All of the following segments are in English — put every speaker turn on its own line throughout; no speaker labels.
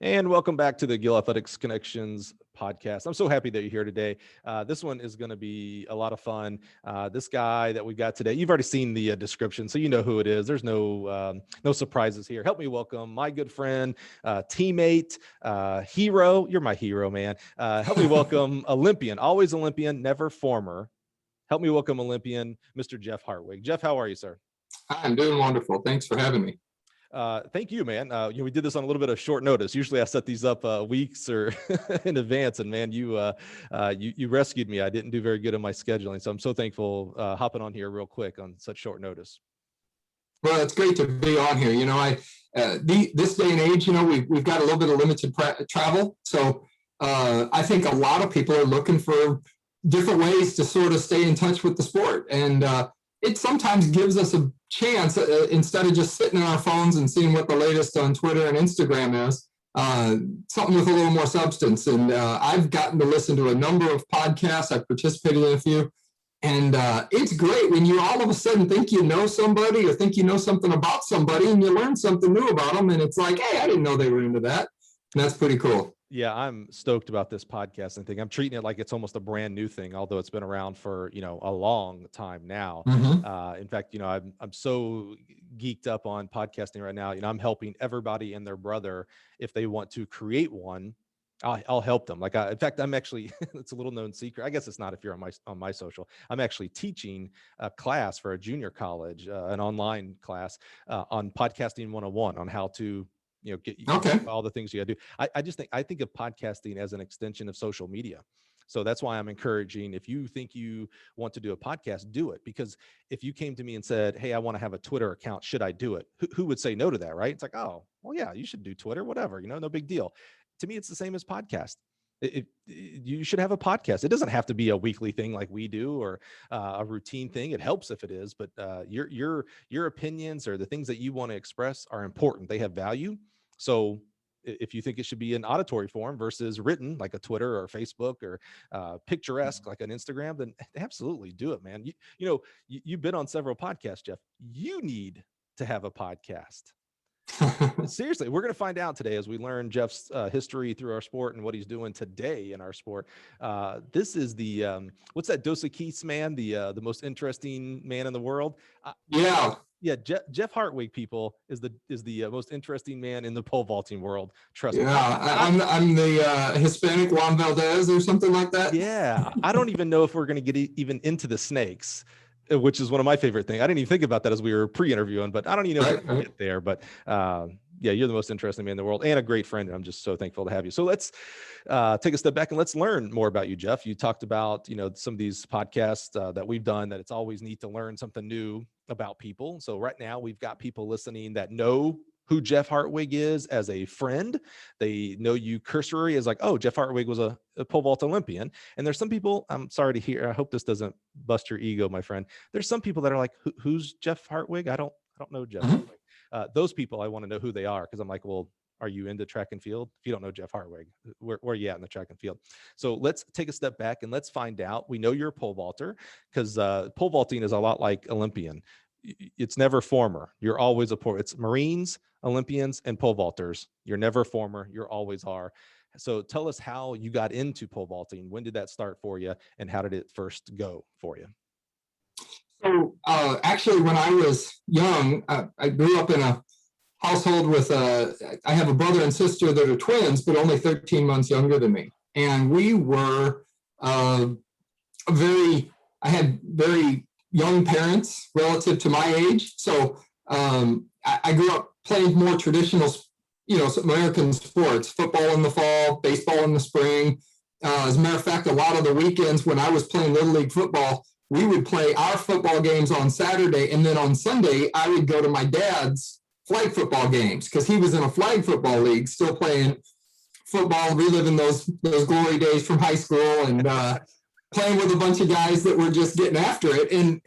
And welcome back to the Gill Athletics Connections podcast. I'm so happy that you're here today. This one is going to be a lot of fun. This guy that we got today, you've already seen the description, so you know who it is. There's no surprises here. Help me welcome my good friend, teammate, hero. You're my hero, man. Help me welcome Olympian, always Olympian, never former. Help me welcome Olympian, Mr. Jeff Hartwig. Jeff, how are you, sir?
I'm doing wonderful. Thanks for having me.
Thank you, man. We did this on a little bit of short notice. Usually I set these up weeks or in advance, and man, you rescued me. I didn't do very good in my scheduling, so I'm so thankful hopping on here real quick on such short notice.
Well, it's great to be on here. This day and age, we've got a little bit of limited travel, so I think a lot of people are looking for different ways to sort of stay in touch with the sport, and it sometimes gives us a chance, instead of just sitting on our phones and seeing what the latest on Twitter and Instagram is, something with a little more substance. And I've gotten to listen to a number of podcasts. I've participated in a few. And it's great when you all of a sudden think you know somebody or think you know something about somebody and you learn something new about them. And it's like, hey, I didn't know they were into that. And that's pretty cool.
Yeah, I'm stoked about this podcast and I'm treating it like it's almost a brand new thing, although it's been around for, a long time now.
Mm-hmm.
In fact, I'm so geeked up on podcasting right now. I'm helping everybody and their brother. If they want to create one, I'll help them. In fact, I'm actually, it's a little known secret. I guess it's not if you're on my social. I'm actually teaching a class for a junior college, an online class on podcasting 101 on how to get all the things you gotta do. I think of podcasting as an extension of social media. So that's why I'm encouraging, if you think you want to do a podcast, do it. Because if you came to me and said, hey, I want to have a Twitter account, should I do it? Who would say no to that, right? It's like, oh, well, yeah, you should do Twitter, whatever, no big deal. To me, it's the same as podcast. You should have a podcast. It doesn't have to be a weekly thing like we do or a routine thing. It helps if it is, but your opinions or the things that you want to express are important. They have value. So if you think it should be an auditory form versus written, like a Twitter or Facebook or picturesque, like an Instagram, then absolutely do it, man. You've been on several podcasts, Jeff. You need to have a podcast. Seriously, we're going to find out today as we learn Jeff's history through our sport and what he's doing today in our sport. This is the what's that Dos Equis man, the most interesting man in the world. Yeah, Jeff Hartwig, people, is the most interesting man in the pole vaulting world. Trust me.
I'm the Hispanic Juan Valdez or something like that.
Yeah, I don't even know if we're going to get even into the snakes, which is one of my favorite things. I didn't even think about that as we were pre-interviewing, but I don't even know if we'll get there. But yeah, you're the most interesting man in the world and a great friend. And I'm just so thankful to have you. So let's take a step back and let's learn more about you, Jeff. You talked about, some of these podcasts that we've done, that it's always neat to learn something new about people. So right now we've got people listening that know who Jeff Hartwig is as a friend. They know you cursory as like, oh, Jeff Hartwig was a pole vault Olympian. And there's some people, I'm sorry to hear, I hope this doesn't bust your ego, my friend. There's some people that are like, who's Jeff Hartwig? I don't know Jeff Hartwig. Those people, I want to know who they are, because I'm like, well, are you into track and field? If you don't know Jeff Hartwig, where are you at in the track and field? So let's take a step back and let's find out. We know you're a pole vaulter, because pole vaulting is a lot like Olympian. It's never former. You're always a pole. It's Marines, Olympians, and pole vaulters. You're never former. You're always are. So tell us how you got into pole vaulting. When did that start for you, and how did it first go for you?
So actually, when I was young, I grew up in a household with I have a brother and sister that are twins, but only 13 months younger than me. And we were I had very young parents relative to my age. So I grew up playing more traditional, American sports, football in the fall, baseball in the spring. As a matter of fact, a lot of the weekends when I was playing Little League football, we would play our football games on Saturday. And then on Sunday, I would go to my dad's flag football games, because he was in a flag football league, still playing football, reliving those glory days from high school, and playing with a bunch of guys that were just getting after it. And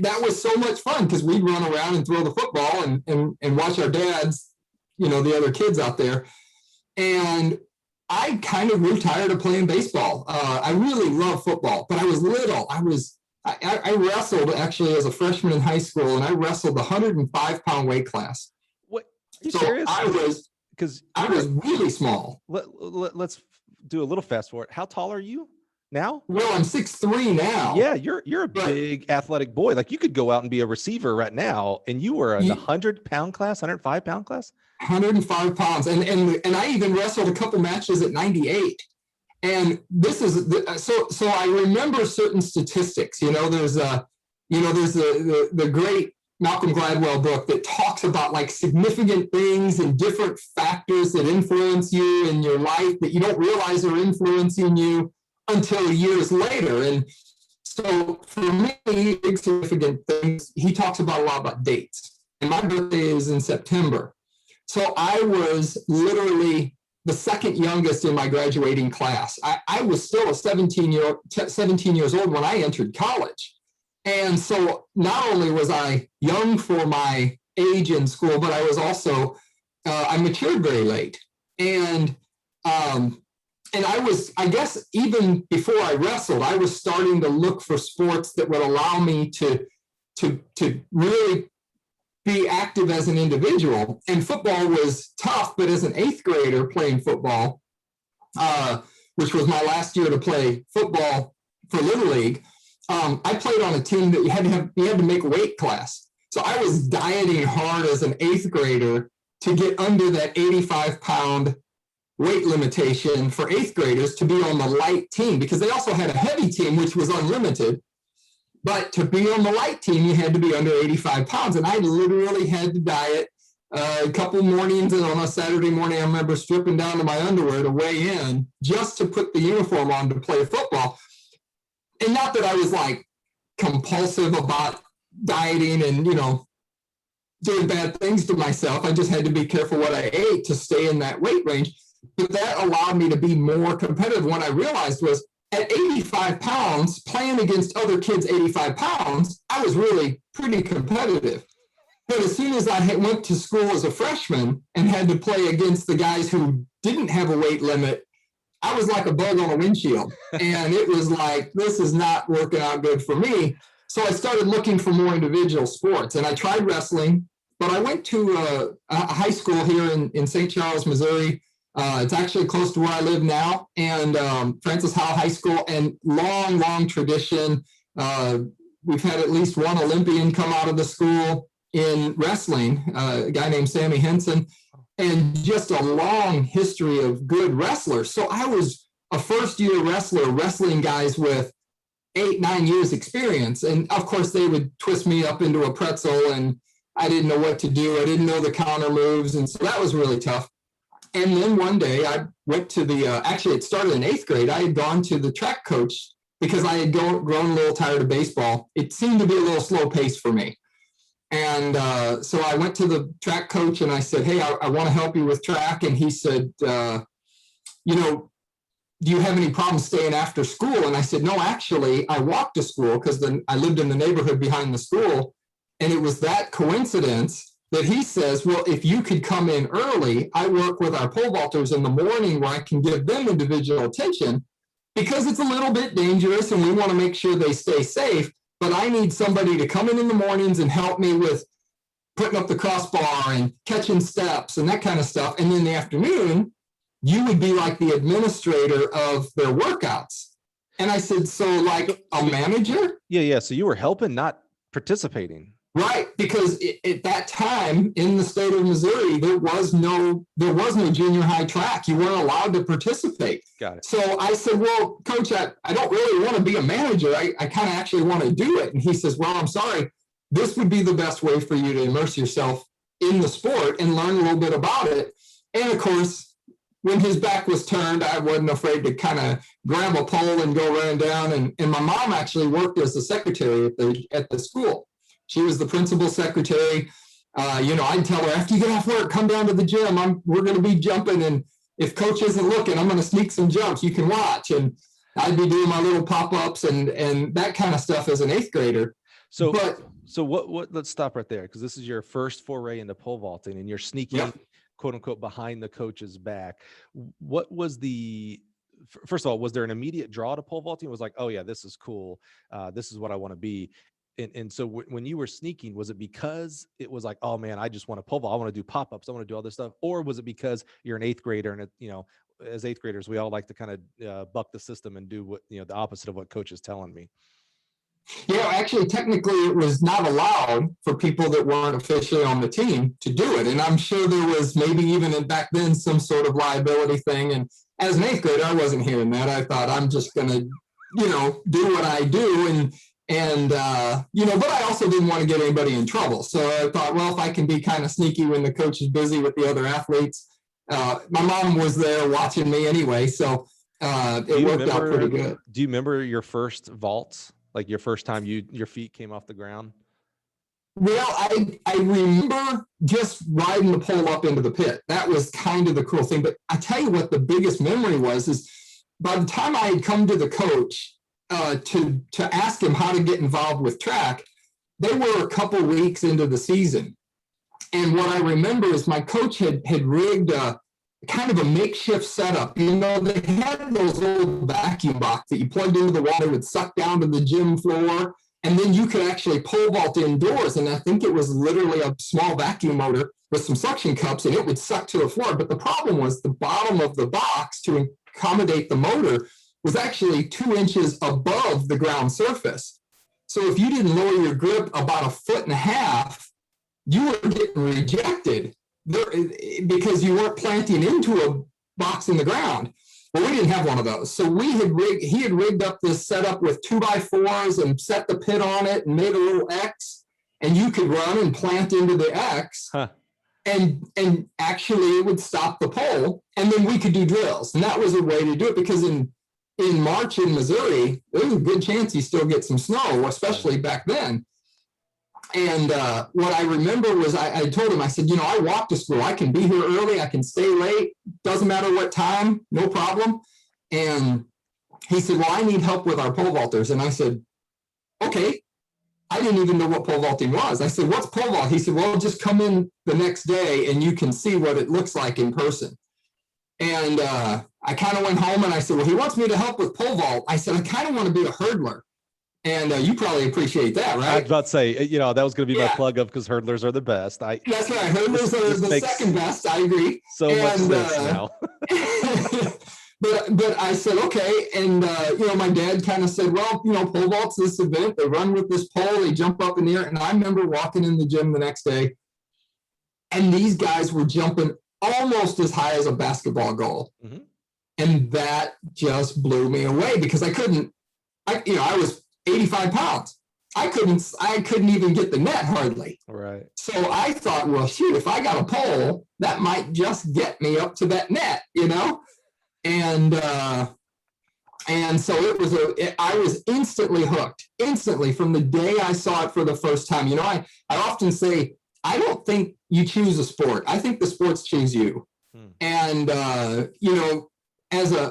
that was so much fun, because we'd run around and throw the football and watch our dads, the other kids out there. And I kind of grew tired of playing baseball. I really love football, but I was little. I wrestled actually as a freshman in high school, and I wrestled the 105-pound weight class.
What? Are you serious? because
I was really small.
let's do a little fast forward. How tall are you now?
Well, I'm 6'3" now.
Yeah, you're a big athletic boy. Like you could go out and be a receiver right now, and you were in the 100-pound class, 105-pound class.
105 pounds, and I even wrestled a couple matches at 98. And this is so I remember certain statistics. There's the great Malcolm Gladwell book that talks about like significant things and different factors that influence you in your life that you don't realize are influencing you until years later. And so for me, big significant things, he talks about a lot about dates. And my birthday is in September. So I was literally the second youngest in my graduating class. I was still 17 years old when I entered college. And so not only was I young for my age in school, but I was also, I matured very late. And I was, I guess, even before I wrestled, I was starting to look for sports that would allow me to really be active as an individual. And football was tough, but as an 8th grader playing football, which was my last year to play football for Little League, I played on a team that you had to make a weight class. So I was dieting hard as an 8th grader to get under that 85-pound weight limitation for 8th graders to be on the light team, because they also had a heavy team, which was unlimited. But to be on the light team, you had to be under 85 pounds. And I literally had to diet a couple mornings. And on a Saturday morning, I remember stripping down to my underwear to weigh in just to put the uniform on to play football. And not that I was like compulsive about dieting and, doing bad things to myself. I just had to be careful what I ate to stay in that weight range. But that allowed me to be more competitive. What I realized was, at 85 pounds, playing against other kids 85 pounds, I was really pretty competitive. But as soon as I went to school as a freshman and had to play against the guys who didn't have a weight limit, I was like a bug on a windshield. And it was like, this is not working out good for me. So I started looking for more individual sports. And I tried wrestling, but I went to a high school here in St. Charles, Missouri. It's actually close to where I live now, and Francis Howell High School, and long tradition. We've had at least one Olympian come out of the school in wrestling, a guy named Sammy Henson, and just a long history of good wrestlers. So I was a first-year wrestler, wrestling guys with 8-9 years experience. And of course, they would twist me up into a pretzel, and I didn't know what to do. I didn't know the counter moves, and so that was really tough. And then one day I went to actually it started in 8th grade. I had gone to the track coach because I had grown a little tired of baseball. It seemed to be a little slow pace for me. And so I went to the track coach and I said, hey, I want to help you with track. And he said, do you have any problems staying after school? And I said, no, actually, I walked to school because I lived in the neighborhood behind the school. And it was that coincidence that he says, well, if you could come in early, I work with our pole vaulters in the morning where I can give them individual attention because it's a little bit dangerous and we want to make sure they stay safe. But I need somebody to come in the mornings and help me with putting up the crossbar and catching steps and that kind of stuff. And in the afternoon, you would be like the administrator of their workouts. And I said, so like a manager?
Yeah. So you were helping, not participating.
Right, because at that time in the state of Missouri, there was no junior high track. You weren't allowed to participate.
Got it.
So I said, well, coach, I don't really want to be a manager. I kind of actually want to do it. And he says, well, I'm sorry. This would be the best way for you to immerse yourself in the sport and learn a little bit about it. And of course, when his back was turned, I wasn't afraid to kind of grab a pole and go running down. And my mom actually worked as a secretary at the school. She was the principal secretary. I'd tell her, after you get off work, come down to the gym. We're going to be jumping. And if coach isn't looking, I'm going to sneak some jumps. You can watch. And I'd be doing my little pop-ups and that kind of stuff as an 8th grader. So what, let's stop right there. Because this is your first foray into pole vaulting and you're sneaking, quote unquote, behind the coach's back. What was first of all, was there an immediate draw to pole vaulting? It was like, oh yeah, this is cool. This is what I want to be.
And so when you were sneaking, was it because it was like, oh man, I just want to pole vault, I want to do pop-ups, I want to do all this stuff? Or was it because you're an eighth grader and as eighth graders, we all like to kind of buck the system and do what, the opposite of what coach is telling me?
Actually, technically, it was not allowed for people that weren't officially on the team to do it. And I'm sure there was maybe even back then some sort of liability thing. And as an eighth grader, I wasn't hearing that. I thought I'm just going to, do what I do. But I also didn't want to get anybody in trouble. So I thought, well, if I can be kind of sneaky when the coach is busy with the other athletes, my mom was there watching me anyway. So it worked out pretty good.
Do you remember your first vaults? Like your first time your feet came off the ground?
Well, I remember just riding the pole up into the pit. That was kind of the cool thing. But I tell you what the biggest memory was is by the time I had come to the coach to ask him how to get involved with track, they were a couple weeks into the season. And what I remember is my coach had rigged kind of a makeshift setup. They had those old vacuum boxes that you plugged into the wall, that would suck down to the gym floor, and then you could actually pole vault indoors. And I think it was literally a small vacuum motor with some suction cups, and it would suck to the floor. But the problem was the bottom of the box to accommodate the motor was actually 2 inches above the ground surface. So if you didn't lower your grip about 1.5 feet, you were getting rejected because you weren't planting into a box in the ground. Well, we didn't have one of those. So he had rigged up this setup with 2x4s and set the pit on it and made a little X, and you could run and plant into the X.
Huh.
And actually it would stop the pole, and then we could do drills. And that was a way to do it, because in March in Missouri, there's a good chance you still get some snow, especially back then. And what I remember was I told him, I said, I walk to school. I can be here early. I can stay late. Doesn't matter what time, no problem. And he said, well, I need help with our pole vaulters. And I said, okay. I didn't even know what pole vaulting was. I said, what's pole vault? He said, well, just come in the next day and you can see what it looks like in person. And I kind of went home and I said, well, he wants me to help with pole vault. I said, I kind of want to be a hurdler. And you probably appreciate that, right?
I was about to say, that was going to be my plug of, because hurdlers are the best. That's
right. Hurdlers are the second best. I agree.
So much sense now.
But I said, okay. And, my dad kind of said, well, pole vault's this event. They run with this pole. They jump up in the air. And I remember walking in the gym the next day, and these guys were jumping almost as high as a basketball goal. Mm-hmm. And that just blew me away, because I was 85 pounds. I couldn't even get the net hardly.
Right.
So I thought, well, shoot, if I got a pole, that might just get me up to that net, And so I was instantly hooked, from the day I saw it for the first time. I often say, I don't think you choose a sport. I think the sports choose you. And,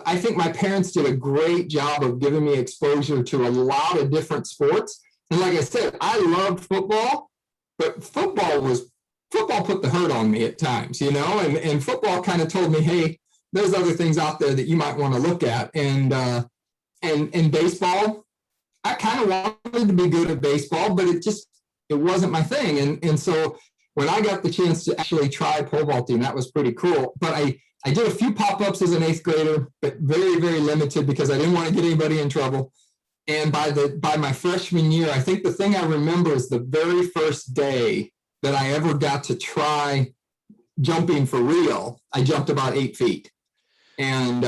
I think my parents did a great job of giving me exposure to a lot of different sports. And like I said, I loved football, but football put the hurt on me at times, and football kind of told me, hey, there's other things out there that you might want to look at. And baseball, I kind of wanted to be good at baseball, but it wasn't my thing. And so when I got the chance to actually try pole vaulting, that was pretty cool. But I did a few pop-ups as an eighth grader, but very, very limited, because I didn't want to get anybody in trouble. And by my freshman year, I think the thing I remember is the very first day that I ever got to try jumping for real, I jumped about 8 feet. And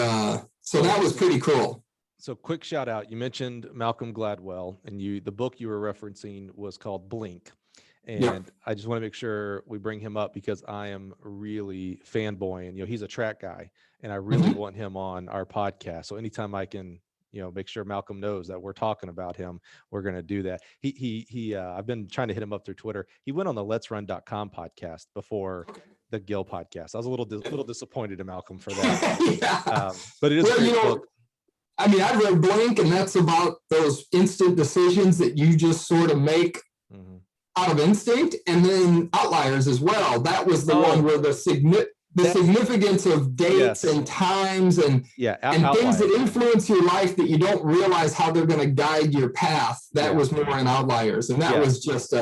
so that was pretty cool.
So quick shout out. You mentioned Malcolm Gladwell, and the book you were referencing was called Blink. And I just want to make sure we bring him up, because I am really fanboying. He's a track guy, and I really want him on our podcast. So anytime I can, make sure Malcolm knows that we're talking about him, we're going to do that. I've been trying to hit him up through Twitter. He went on the Let'sRun.com podcast before the Gill podcast. I was a little disappointed in Malcolm for that. But it is a great book.
I read Blink, and that's about those instant decisions that you just sort of make out of instinct, and then Outliers as well. That was the one where the significance of dates
yes.
and times and
outliers.
Things that influence your life that you don't realize how they're going to guide your path. That was more in Outliers. And that was just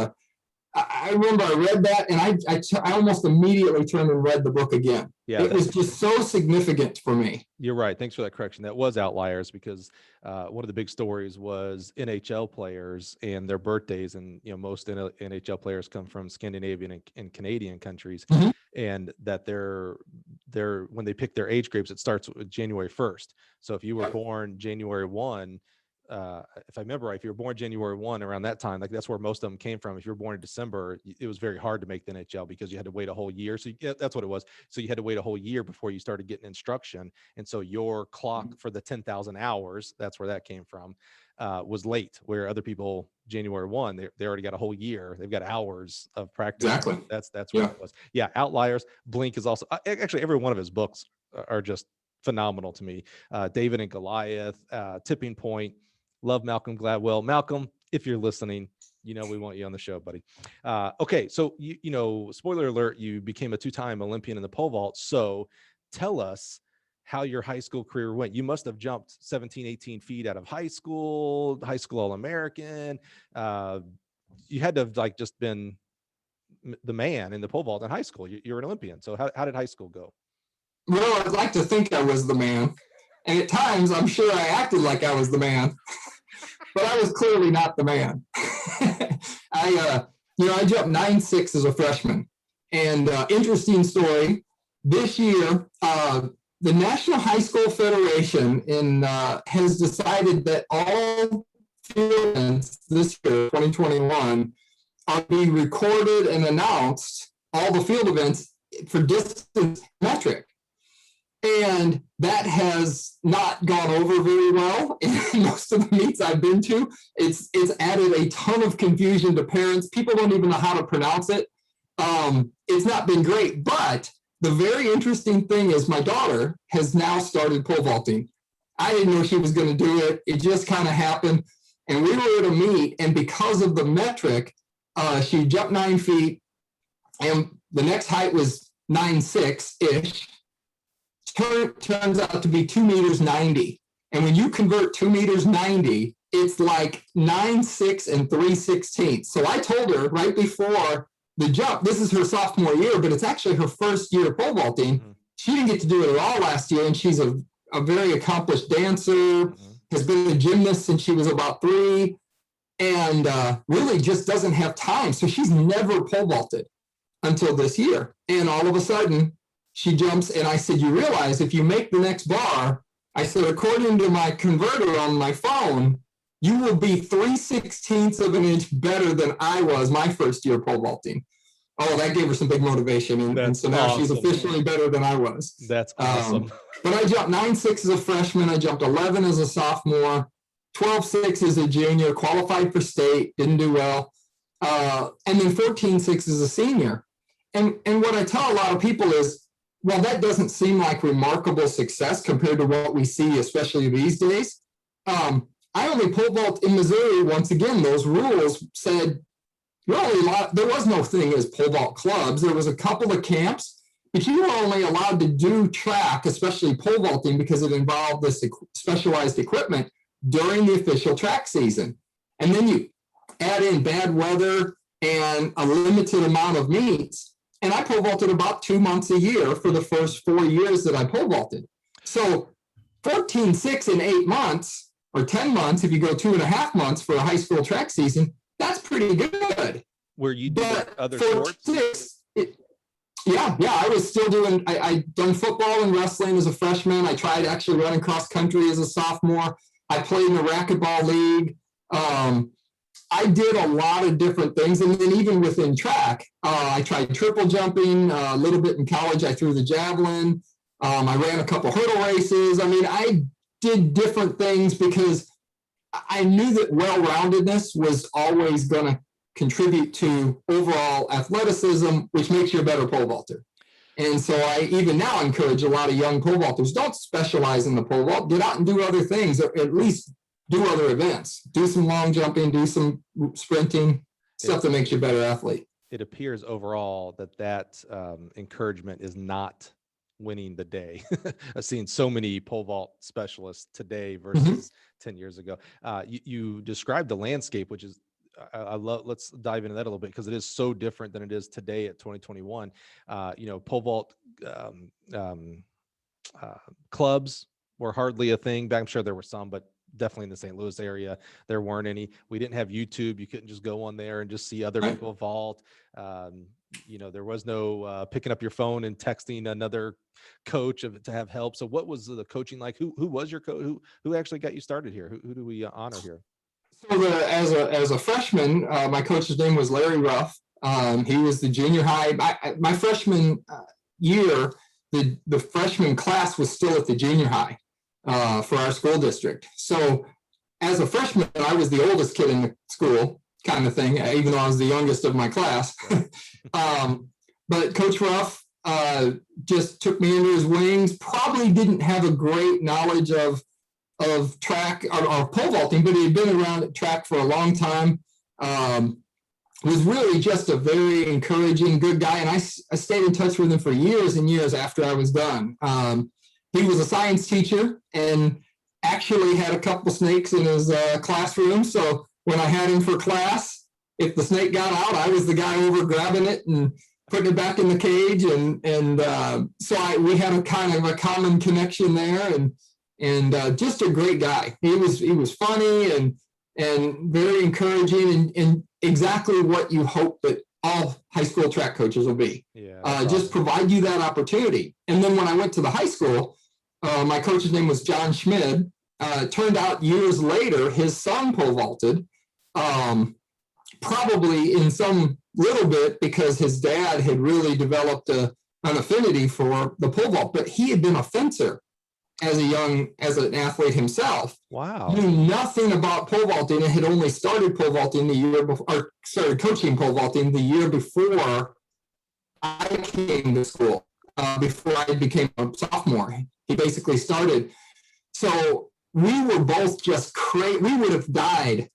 I remember I read that and I almost immediately turned and read the book again. Yeah, it was just so significant for me.
You're right. Thanks for that correction. That was Outliers, because one of the big stories was NHL players and their birthdays. And, most NHL players come from Scandinavian and Canadian countries, and that they're when they pick their age groups, it starts with January 1st. So if you were born January 1, if I remember right, if you were born January 1 around that time, like that's where most of them came from. If you were born in December, it was very hard to make the NHL because you had to wait a whole year. So that's what it was. So you had to wait a whole year before you started getting instruction. And so your clock for the 10,000 hours, that's where that came from, was late, where other people, January 1, they already got a whole year. They've got hours of practice.
Exactly.
That's what it was. Yeah. Outliers. Blink is also, actually every one of his books are just phenomenal to me. David and Goliath, Tipping Point. Love Malcolm Gladwell. Malcolm, if you're listening, we want you on the show, buddy. Okay, so spoiler alert, you became a 2-time Olympian in the pole vault. So tell us how your high school career went. You must have jumped 17, 18 feet out of high school All-American. You had to have just been the man in the pole vault in high school. You're an Olympian. So how did high school go?
Well, I'd like to think I was the man. And at times, I'm sure I acted like I was the man, but I was clearly not the man. I jumped 9.6 as a freshman. And interesting story, this year, the National High School Federation has decided that all field events this year, 2021, are being recorded and announced, all the field events for distance metric. And that has not gone over very well in most of the meets I've been to. It's added a ton of confusion to parents. People don't even know how to pronounce it. It's not been great. But the very interesting thing is my daughter has now started pole vaulting. I didn't know she was going to do it. It just kind of happened. And we were at a meet, and because of the metric, she jumped 9 feet, and the next height was 9.6-ish. Turns out to be 2 meters 90. And when you convert 2 meters 90, it's like 9.6 and 3/16. So I told her right before the jump, this is her sophomore year, but it's actually her first year pole vaulting. Mm-hmm. She didn't get to do it at all last year, and she's a very accomplished dancer, has been a gymnast since she was about 3, and really just doesn't have time. So she's never pole vaulted until this year. And all of a sudden, she jumps, and I said, you realize if you make the next bar, I said, according to my converter on my phone, you will be 3/16 of an inch better than I was my first year pole vaulting. Oh, that gave her some big motivation. And so now she's officially better than I was.
That's awesome.
But I jumped 9.6 as a freshman. I jumped 11 as a sophomore, 12.6 as a junior, qualified for state, didn't do well. And then 14.6 as a senior. And what I tell a lot of people is, well, that doesn't seem like remarkable success compared to what we see, especially these days. I only pole vault in Missouri. Once again, those rules said there was no thing as pole vault clubs. There was a couple of camps, but you were only allowed to do track, especially pole vaulting, because it involved this specialized equipment during the official track season. And then you add in bad weather and a limited amount of meets. And I pole vaulted about 2 months a year for the first 4 years that I pole vaulted. So 14.6 in 8 months, or 10 months, if you go 2.5 months for a high school track season, that's pretty good.
Were you doing other sports?
I was still doing, I'd done football and wrestling as a freshman. I tried actually running cross country as a sophomore. I played in the racquetball league. I did a lot of different things. And then even within track, I tried triple jumping a little bit in college. I threw the javelin. I ran a couple hurdle races. I mean, I did different things because I knew that well-roundedness was always going to contribute to overall athleticism, which makes you a better pole vaulter. And so I even now encourage a lot of young pole vaulters, don't specialize in the pole vault, get out and do other things, or at least do other events, do some long jumping, do some sprinting, stuff that makes you a better athlete.
It appears overall that encouragement is not winning the day. I've seen so many pole vault specialists today
Mhm.
versus 10 years ago. You described the landscape, which is, I love, let's dive into that a little bit because it is so different than it is today at 2021. Pole vault um, um, clubs were hardly a thing back. I'm sure there were some, but definitely in the St. Louis area, there weren't any. We didn't have YouTube. You couldn't just go on there and just see other
Right.
people vault. There was no picking up your phone and texting another coach to have help. So what was the coaching like? Who was your coach? Who actually got you started here? Who do we honor here?
So as a freshman, my coach's name was Larry Ruff. He was the junior high. My freshman year, the freshman class was still at the junior high for our school district. So as a freshman, I was the oldest kid in the school, kind of thing, even though I was the youngest of my class. But Coach Ruff just took me under his wings. Probably didn't have a great knowledge of track or pole vaulting, but he had been around at track for a long time. Was really just a very encouraging, good guy. And I stayed in touch with him for years and years after I was done. He was a science teacher and actually had a couple snakes in his classroom. So when I had him for class, if the snake got out, I was the guy over grabbing it and putting it back in the cage. So we had a kind of a common connection there, and just a great guy. He was funny and very encouraging, and exactly what you hope that all high school track coaches will be.
Yeah,
just provide you that opportunity. And then when I went to the high school, my coach's name was John Schmid. It turned out years later, his son pole vaulted, probably in some little bit because his dad had really developed an affinity for the pole vault, but he had been a fencer as an athlete himself.
Wow.
Knew nothing about pole vaulting and had only started pole vaulting the year before, or started coaching pole vaulting the year before I came to school, before I became a sophomore. He basically started. So we were both just crazy. We would have died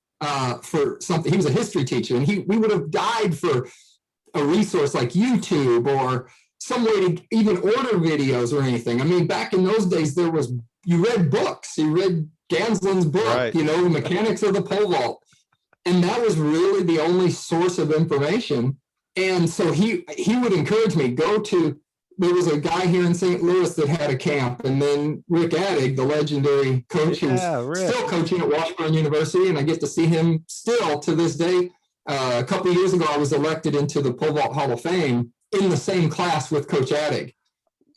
for something. He was a history teacher, and we would have died for a resource like YouTube or some way to even order videos or anything. I mean, back in those days, you read books. You read Ganslin's book,
right.
The Mechanics of the Pole Vault. And that was really the only source of information. And so he would encourage me, there was a guy here in St. Louis that had a camp, and then Rick Addig, the legendary coach, who's still coaching at Washburn University, and I get to see him still to this day. A couple of years ago, I was elected into the Pole Vault Hall of Fame in the same class with Coach Addig.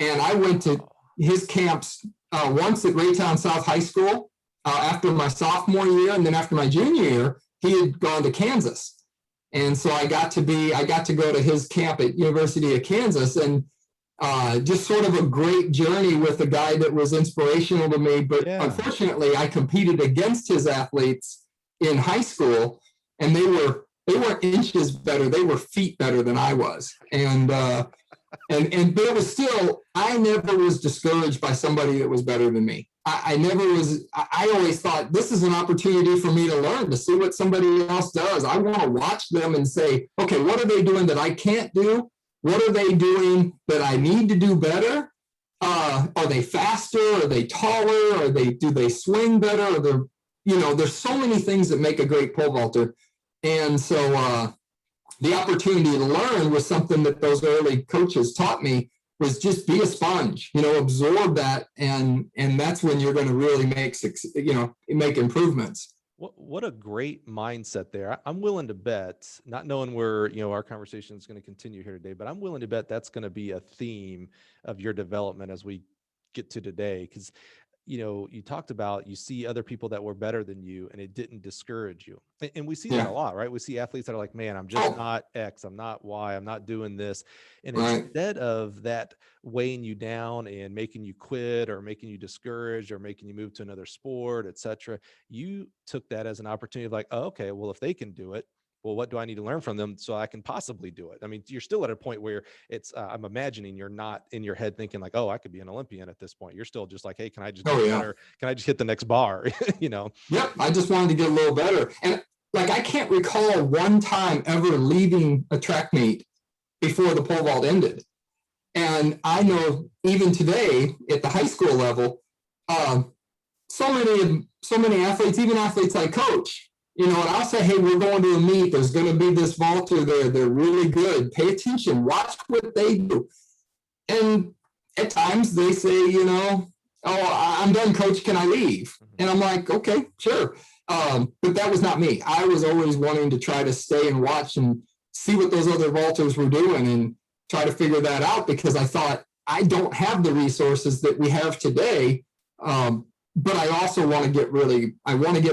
And I went to his camps once at Raytown South High School after my sophomore year, and then after my junior year, he had gone to Kansas. And so I got to go to his camp at University of Kansas, and just sort of a great journey with a guy that was inspirational to me. But unfortunately, I competed against his athletes in high school, and they weren't inches better; they were feet better than I was. But it was still, I never was discouraged by somebody that was better than me. I never was. I always thought this is an opportunity for me to learn, to see what somebody else does. I want to watch them and say, okay, what are they doing that I can't do? What are they doing that I need to do better? Are they faster? Are they taller? Do they swing better? There's so many things that make a great pole vaulter. And so the opportunity to learn was something that those early coaches taught me, was just be a sponge, absorb that. And that's when you're going to really make improvements.
What a great mindset there. I'm willing to bet, not knowing where, our conversation is going to continue here today, but I'm willing to bet that's going to be a theme of your development as we get to today. Because, you talked about, you see other people that were better than you and it didn't discourage you. And we see that a lot, right? We see athletes that are like, man, I'm just not X, I'm not Y, I'm not doing this. And instead of that weighing you down and making you quit or making you discouraged or making you move to another sport, etc., you took that as an opportunity of like, oh, okay, well, if they can do it, well, what do I need to learn from them so I can possibly do it? I mean, you're still at a point where it's, I'm imagining you're not in your head thinking like, oh, I could be an Olympian at this point. You're still just like, hey, can I just get better? Can I just hit the next bar?
Yep. I just wanted to get a little better. And I can't recall one time ever leaving a track meet before the pole vault ended. And I know even today at the high school level, so many athletes, even athletes I coach, and I'll say, hey, we're going to a meet. There's going to be this vaulter there. They're really good. Pay attention. Watch what they do. And at times they say, oh, I'm done, coach. Can I leave? And I'm like, okay, sure. But that was not me. I was always wanting to try to stay and watch and see what those other vaulters were doing and try to figure that out, because I thought I don't have the resources that we have today. But I also want to get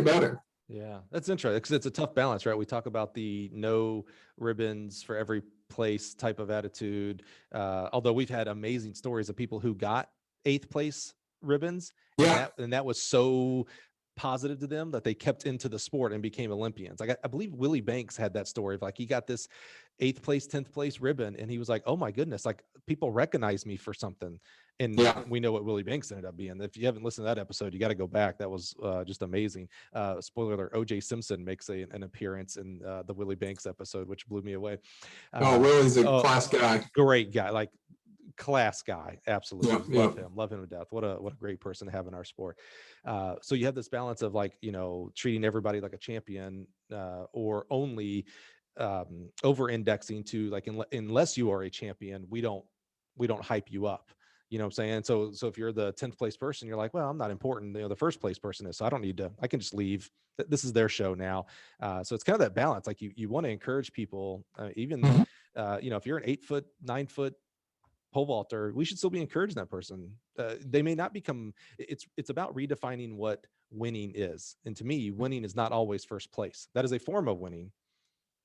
better.
Yeah, that's interesting, because it's a tough balance, right? We talk about the no ribbons for every place type of attitude. Although we've had amazing stories of people who got 8th place ribbons, and that was so positive to them that they kept into the sport and became Olympians. Like I believe Willie Banks had that story of, like, he got this 8th place, 10th place ribbon, and he was like, oh my goodness, like, people recognize me for something. And we know what Willie Banks ended up being. If you haven't listened to that episode, you got to go back. That was just amazing. Spoiler alert, OJ Simpson makes an appearance in the Willie Banks episode, which blew me away.
Willie's a class guy.
Great guy, like class guy. Absolutely. Love him to death. What a great person to have in our sport. So you have this balance of, like, treating everybody like a champion, or only over indexing to, like, unless you are a champion, we don't hype you up. You know what I'm saying? So if you're the 10th place person, you're like, well, I'm not important. The first place person is, so I don't need to, I can just leave. This is their show now. So it's kind of that balance. Like you want to encourage people, even, if you're an 8-foot, 9-foot pole vaulter, we should still be encouraging that person. They may not become, it's about redefining what winning is. And to me, winning is not always first place. That is a form of winning,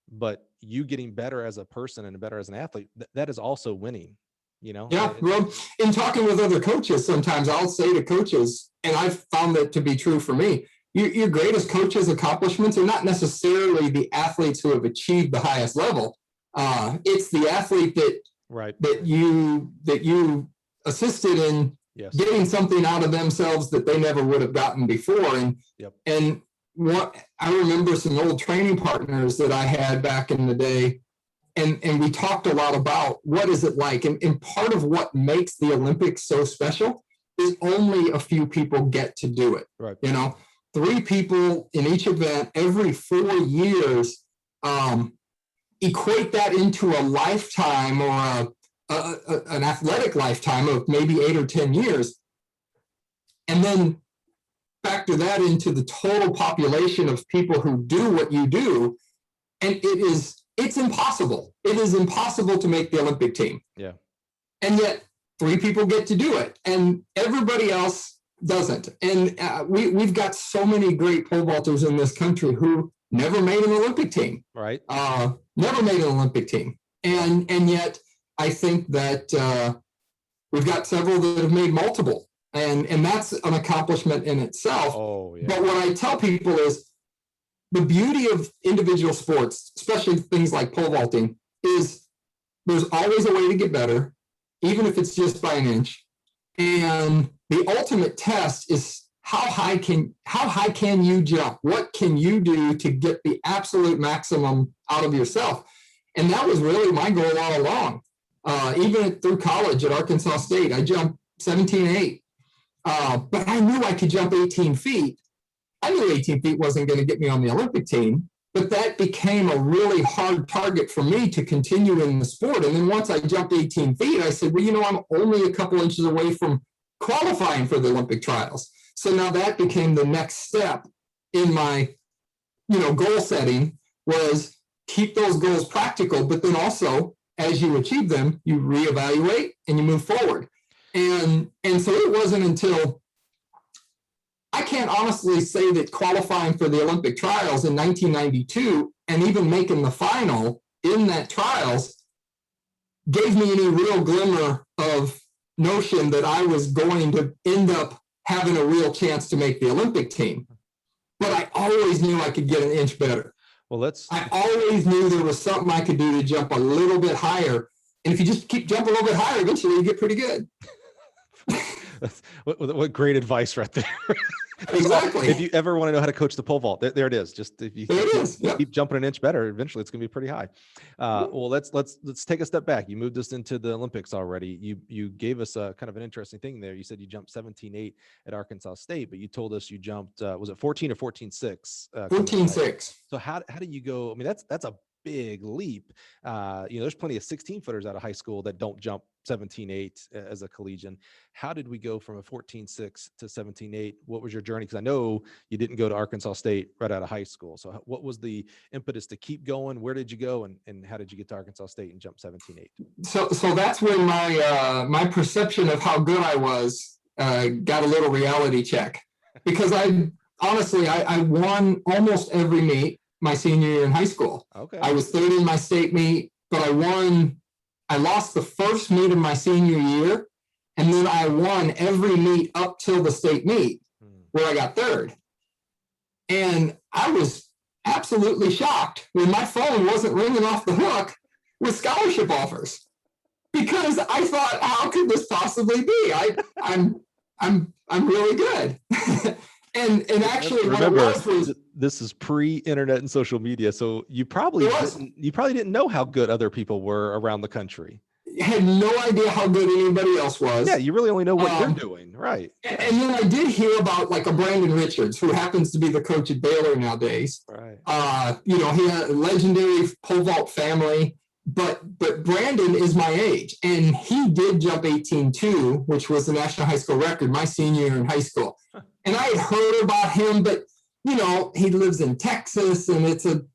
but you getting better as a person and better as an athlete, that is also winning.
Yeah. Well, in talking with other coaches, sometimes I'll say to coaches, and I've found that to be true for me, your greatest coaches' accomplishments are not necessarily the athletes who have achieved the highest level. It's the athlete that you assisted in getting something out of themselves that they never would have gotten before. And what I remember some old training partners that I had back in the day. And we talked a lot about what is it like. And part of what makes the Olympics so special is only a few people get to do it.
Right.
3 people in each event every 4 years, equate that into a lifetime, or an athletic lifetime of maybe 8 or 10 years. And then factor that into the total population of people who do what you do. And it's impossible. It is impossible to make the Olympic team.
Yeah.
And yet 3 people get to do it, and everybody else doesn't. And we've got so many great pole vaulters in this country who never made an Olympic team.
Right.
Never made an Olympic team. And yet I think that we've got several that have made multiple. And that's an accomplishment in itself.
Oh, yeah.
But what I tell people is, the beauty of individual sports, especially things like pole vaulting, is there's always a way to get better, even if it's just by an inch. And the ultimate test is how high can you jump? What can you do to get the absolute maximum out of yourself? And that was really my goal all along. Even through college at Arkansas State, I jumped 17.8, but I knew I could jump 18 feet. I knew 18 feet wasn't going to get me on the Olympic team, but that became a really hard target for me to continue in the sport. And then once I jumped 18 feet, I said, well, I'm only a couple inches away from qualifying for the Olympic trials. So now that became the next step in my, goal setting, was keep those goals practical, but then also as you achieve them, you reevaluate and you move forward. And so it wasn't until, I can't honestly say that qualifying for the Olympic trials in 1992 and even making the final in that trials gave me any real glimmer of notion that I was going to end up having a real chance to make the Olympic team. But I always knew I could get an inch better.
Well,
I always knew there was something I could do to jump a little bit higher. And if you just keep jumping a little bit higher, eventually you get pretty good.
What great advice right there.
Exactly.
If you ever want to know how to coach the pole vault, there it is. Just if you
There it is. Yep.
keep jumping an inch better, eventually it's going to be pretty high. Well, let's take a step back. You moved us into the Olympics already. You gave us a kind of an interesting thing there. You said you jumped 17.8 at Arkansas State, but you told us you jumped was it 14 or 14.6?
14.6.
So how do you go? I mean, that's a big leap. There's plenty of 16 footers out of high school that don't jump 17.8 as a collegian. How did we go from a 14.6 to 17.8? What was your journey? Because I know you didn't go to Arkansas State right out of high school. So what was the impetus to keep going? Where did you go, and how did you get to Arkansas State and jump 17.8?
So that's when my perception of how good I was got a little reality check, because I won almost every meet my senior year in high school.
Okay.
I was third in my state meet, but I lost the first meet of my senior year, and then I won every meet up till the state meet where I got third. And I was absolutely shocked when my phone wasn't ringing off the hook with scholarship offers, because I thought, how could this possibly be? I'm really good. And actually,
remember,
what it was
this is pre-internet and social media, so you probably didn't know how good other people were around the country.
Had no idea how good anybody else was.
Yeah, you really only know what you're doing, right?
And then I did hear about like a Brandon Richards, who happens to be the coach at Baylor nowadays.
Right.
He had a legendary pole vault family, but Brandon is my age, and he did jump 18.2, which was the national high school record my senior year in high school. And I had heard about him, but he lives in Texas, and it's it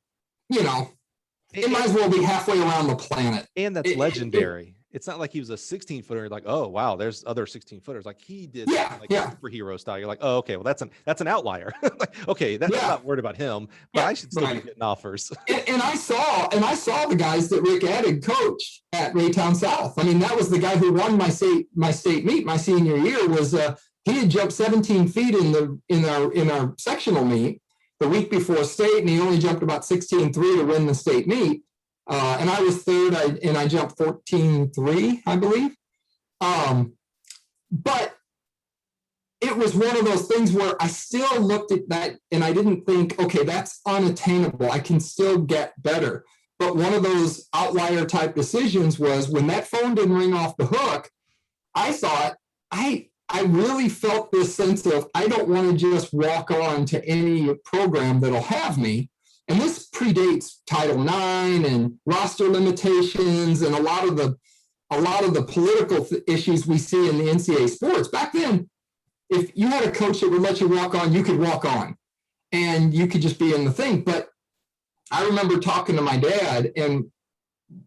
might as well be halfway around the planet.
And that's legendary. It's not like he was a 16 footer. Like, oh wow, there's other 16 footers. Like he did, superhero style. You're like, oh okay, well that's an outlier. Like, okay, I'm not worried about him, but I should still be getting offers.
And I saw the guys that Rick Added coached at Raytown South. I mean, that was the guy who won my state meet my senior year. Was he had jumped 17 feet in our sectional meet the week before state, and he only jumped about 16.3 to win the state meet. And I was third, and I jumped 14.3, I believe. But it was one of those things where I still looked at that and I didn't think, okay, that's unattainable. I can still get better. But one of those outlier type decisions was when that phone didn't ring off the hook, I thought, I really felt this sense of, I don't want to just walk on to any program that'll have me. And this predates Title IX and roster limitations and a lot of the political issues we see in the NCAA sports. Back then, if you had a coach that would let you walk on, you could walk on and you could just be in the thing. But I remember talking to my dad, and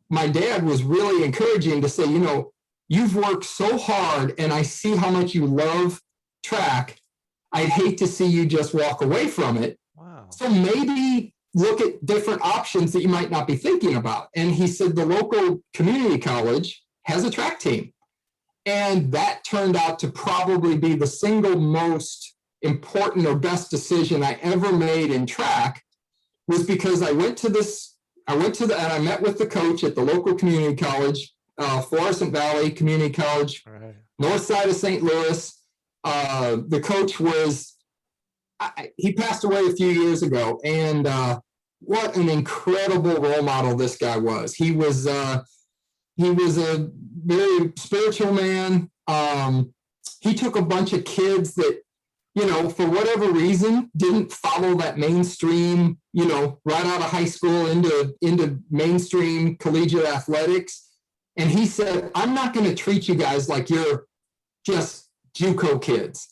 my dad was really encouraging to say, you've worked so hard and I see how much you love track. I'd hate to see you just walk away from it.
Wow.
So maybe look at different options that you might not be thinking about. And he said the local community college has a track team. And that turned out to probably be the single most important or best decision I ever made in track, was because I met with the coach at the local community college, Florissant Valley Community College,
right,
north side of St. Louis. The coach he passed away a few years ago, and what an incredible role model this guy was. He was a very spiritual man. He took a bunch of kids that, for whatever reason, didn't follow that mainstream, right out of high school into mainstream collegiate athletics. And he said, I'm not going to treat you guys like you're just JUCO kids.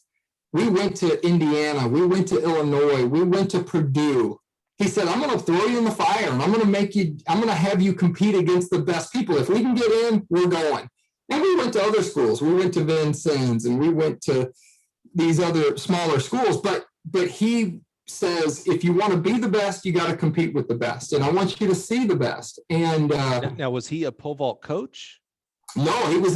We went to Indiana. We went to Illinois. We went to Purdue. He said, I'm going to throw you in the fire, and I'm going to have you compete against the best people. If we can get in, we're going. And we went to other schools. We went to Vincennes, and we went to these other smaller schools. But he says, if you want to be the best, you got to compete with the best. And I want you to see the best. And
now, was he a pole vault coach?
No, he was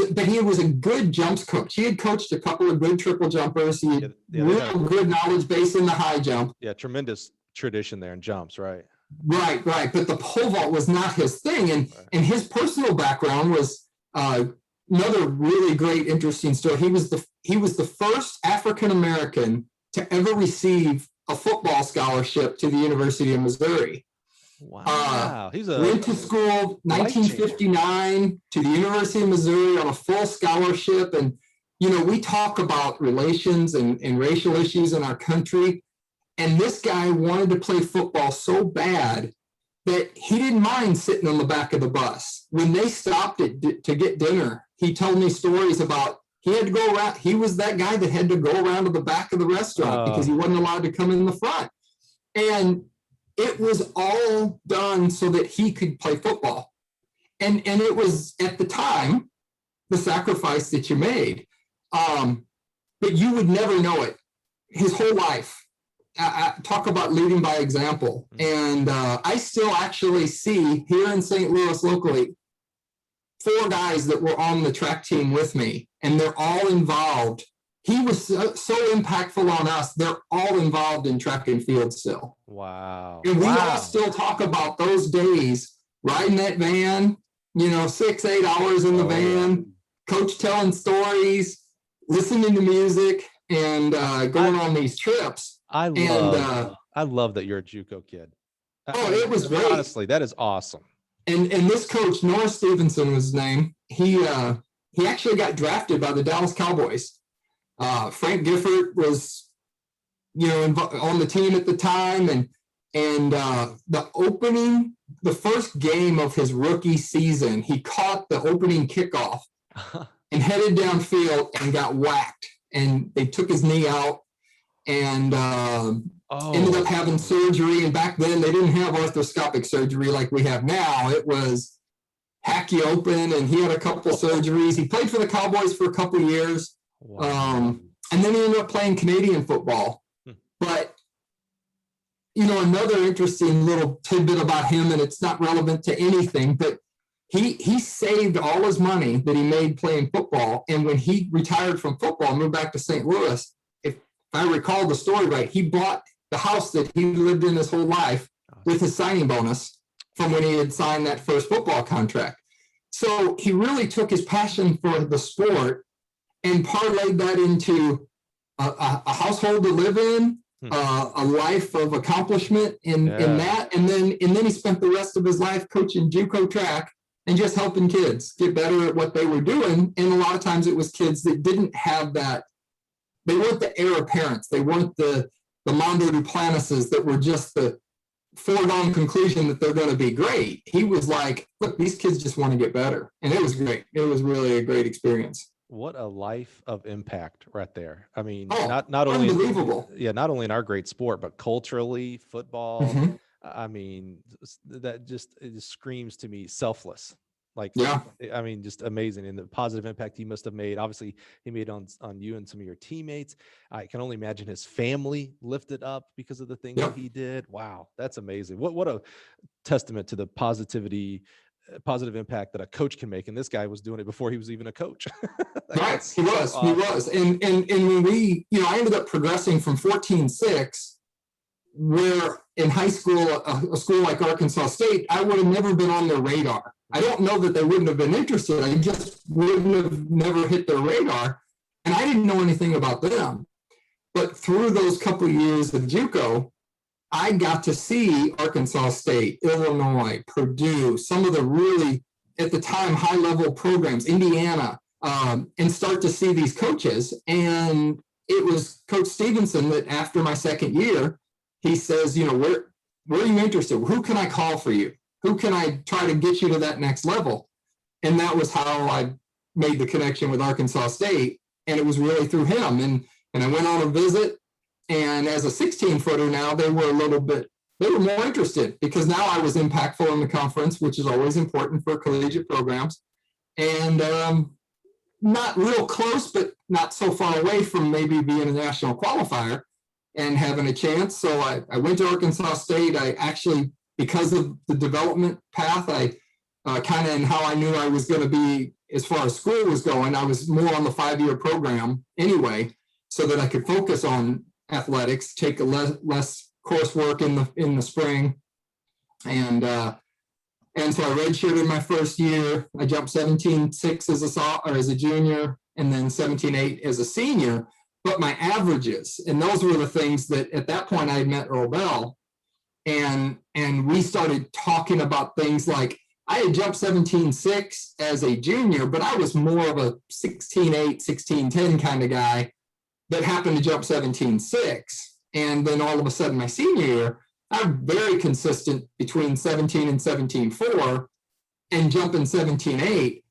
a good jumps coach. He had coached a couple of good triple jumpers. He had real good knowledge base in the high jump.
Yeah, tremendous tradition there in jumps, right?
Right. But the pole vault was not his thing. And his personal background was another really great, interesting story. He was the first African American to ever receive a football scholarship to the University of Missouri.
Wow. He's a
went to school 1959 to the University of Missouri on a full scholarship. And, you know, we talk about relations and racial issues in our country. And this guy wanted to play football so bad that he didn't mind sitting on the back of the bus. When they stopped it to get dinner, he told me stories about he had to go around. He was that guy that had to go around to the back of the restaurant because he wasn't allowed to come in the front. And it was all done so that he could play football. And it was, at the time, the sacrifice that you made. But you would never know it. His whole life. I talk about leading by example. And I still actually see here in St. Louis locally 4 guys that were on the track team with me, and they're all involved. He was so impactful on us. They're all involved in track and field still.
Wow.
And we all still talk about those days, riding that van, you know, 6-8 hours in the van, coach telling stories, listening to music, and going on these trips.
I love that you're a JUCO kid.
It was great.
Honestly, that is awesome.
And this coach, Norris Stevenson was his name. He actually got drafted by the Dallas Cowboys. Frank Gifford was, you know, on the team at the time, and the first game of his rookie season, he caught the opening kickoff and headed downfield and got whacked, and they took his knee out and ended up having surgery. And back then they didn't have arthroscopic surgery like we have now. It was hack you open, and he had a couple surgeries. He played for the Cowboys for a couple years. Wow. And then he ended up playing Canadian football. But, you know, another interesting little tidbit about him, and it's not relevant to anything, but he saved all his money that he made playing football. And when he retired from football and moved back to St. Louis, if I recall the story right, he bought the house that he lived in his whole life with his signing bonus from when he had signed that first football contract. So he really took his passion for the sport and parlayed that into a household to live in, a life of accomplishment in that. And then he spent the rest of his life coaching JUCO track and just helping kids get better at what they were doing. And a lot of times it was kids that didn't have that. They weren't the heir apparents. They weren't the Mondo Duplanises that were just the foregone conclusion that they're going to be great. He was like, look, these kids just want to get better. And it was great. It was really a great experience.
What a life of impact right there. I mean, not
unbelievable.
Not only in our great sport, but culturally, football.
Mm-hmm.
I mean, it just screams to me selfless. Like, I mean, just amazing. And the positive impact he must have made. Obviously, he made on you and some of your teammates. I can only imagine his family lifted up because of the things that he did. Wow, that's amazing. What a testament to the positive impact that a coach can make. And this guy was doing it before he was even a coach.
Right, he was. And when we, you know, I ended up progressing from 14-6, where in high school, a school like Arkansas State, I would have never been on their radar. I don't know that they wouldn't have been interested. I just wouldn't have never hit their radar. And I didn't know anything about them. But through those couple of years of JUCO, I got to see Arkansas State, Illinois, Purdue, some of the really, at the time, high-level programs, Indiana, and start to see these coaches. And it was Coach Stevenson that after my second year, he says, you know, where are you interested? Who can I call for you? Who can I try to get you to that next level? And that was how I made the connection with Arkansas State. And it was really through him. And I went on a visit. And as a 16-footer now, they were more interested because now I was impactful in the conference, which is always important for collegiate programs. And not real close, but not so far away from maybe being a national qualifier and having a chance. So I went to Arkansas State. I actually, because of the development path, I kind of, and how I knew I was going to be as far as school was going, I was more on the 5-year program anyway, so that I could focus on athletics, take a less coursework in the spring. And so I redshirted my first year. I jumped 17.6 as a junior, and then 17.8 as a senior. but my averages. And those were the things that at that point I had met Earl Bell. And we started talking about things like, I had jumped 17.6 as a junior, but I was more of a 16.8, 16.10 kind of guy that happened to jump 17.6. And then all of a sudden, my senior year, I'm very consistent between 17 and 17.4 and jumping 17.8,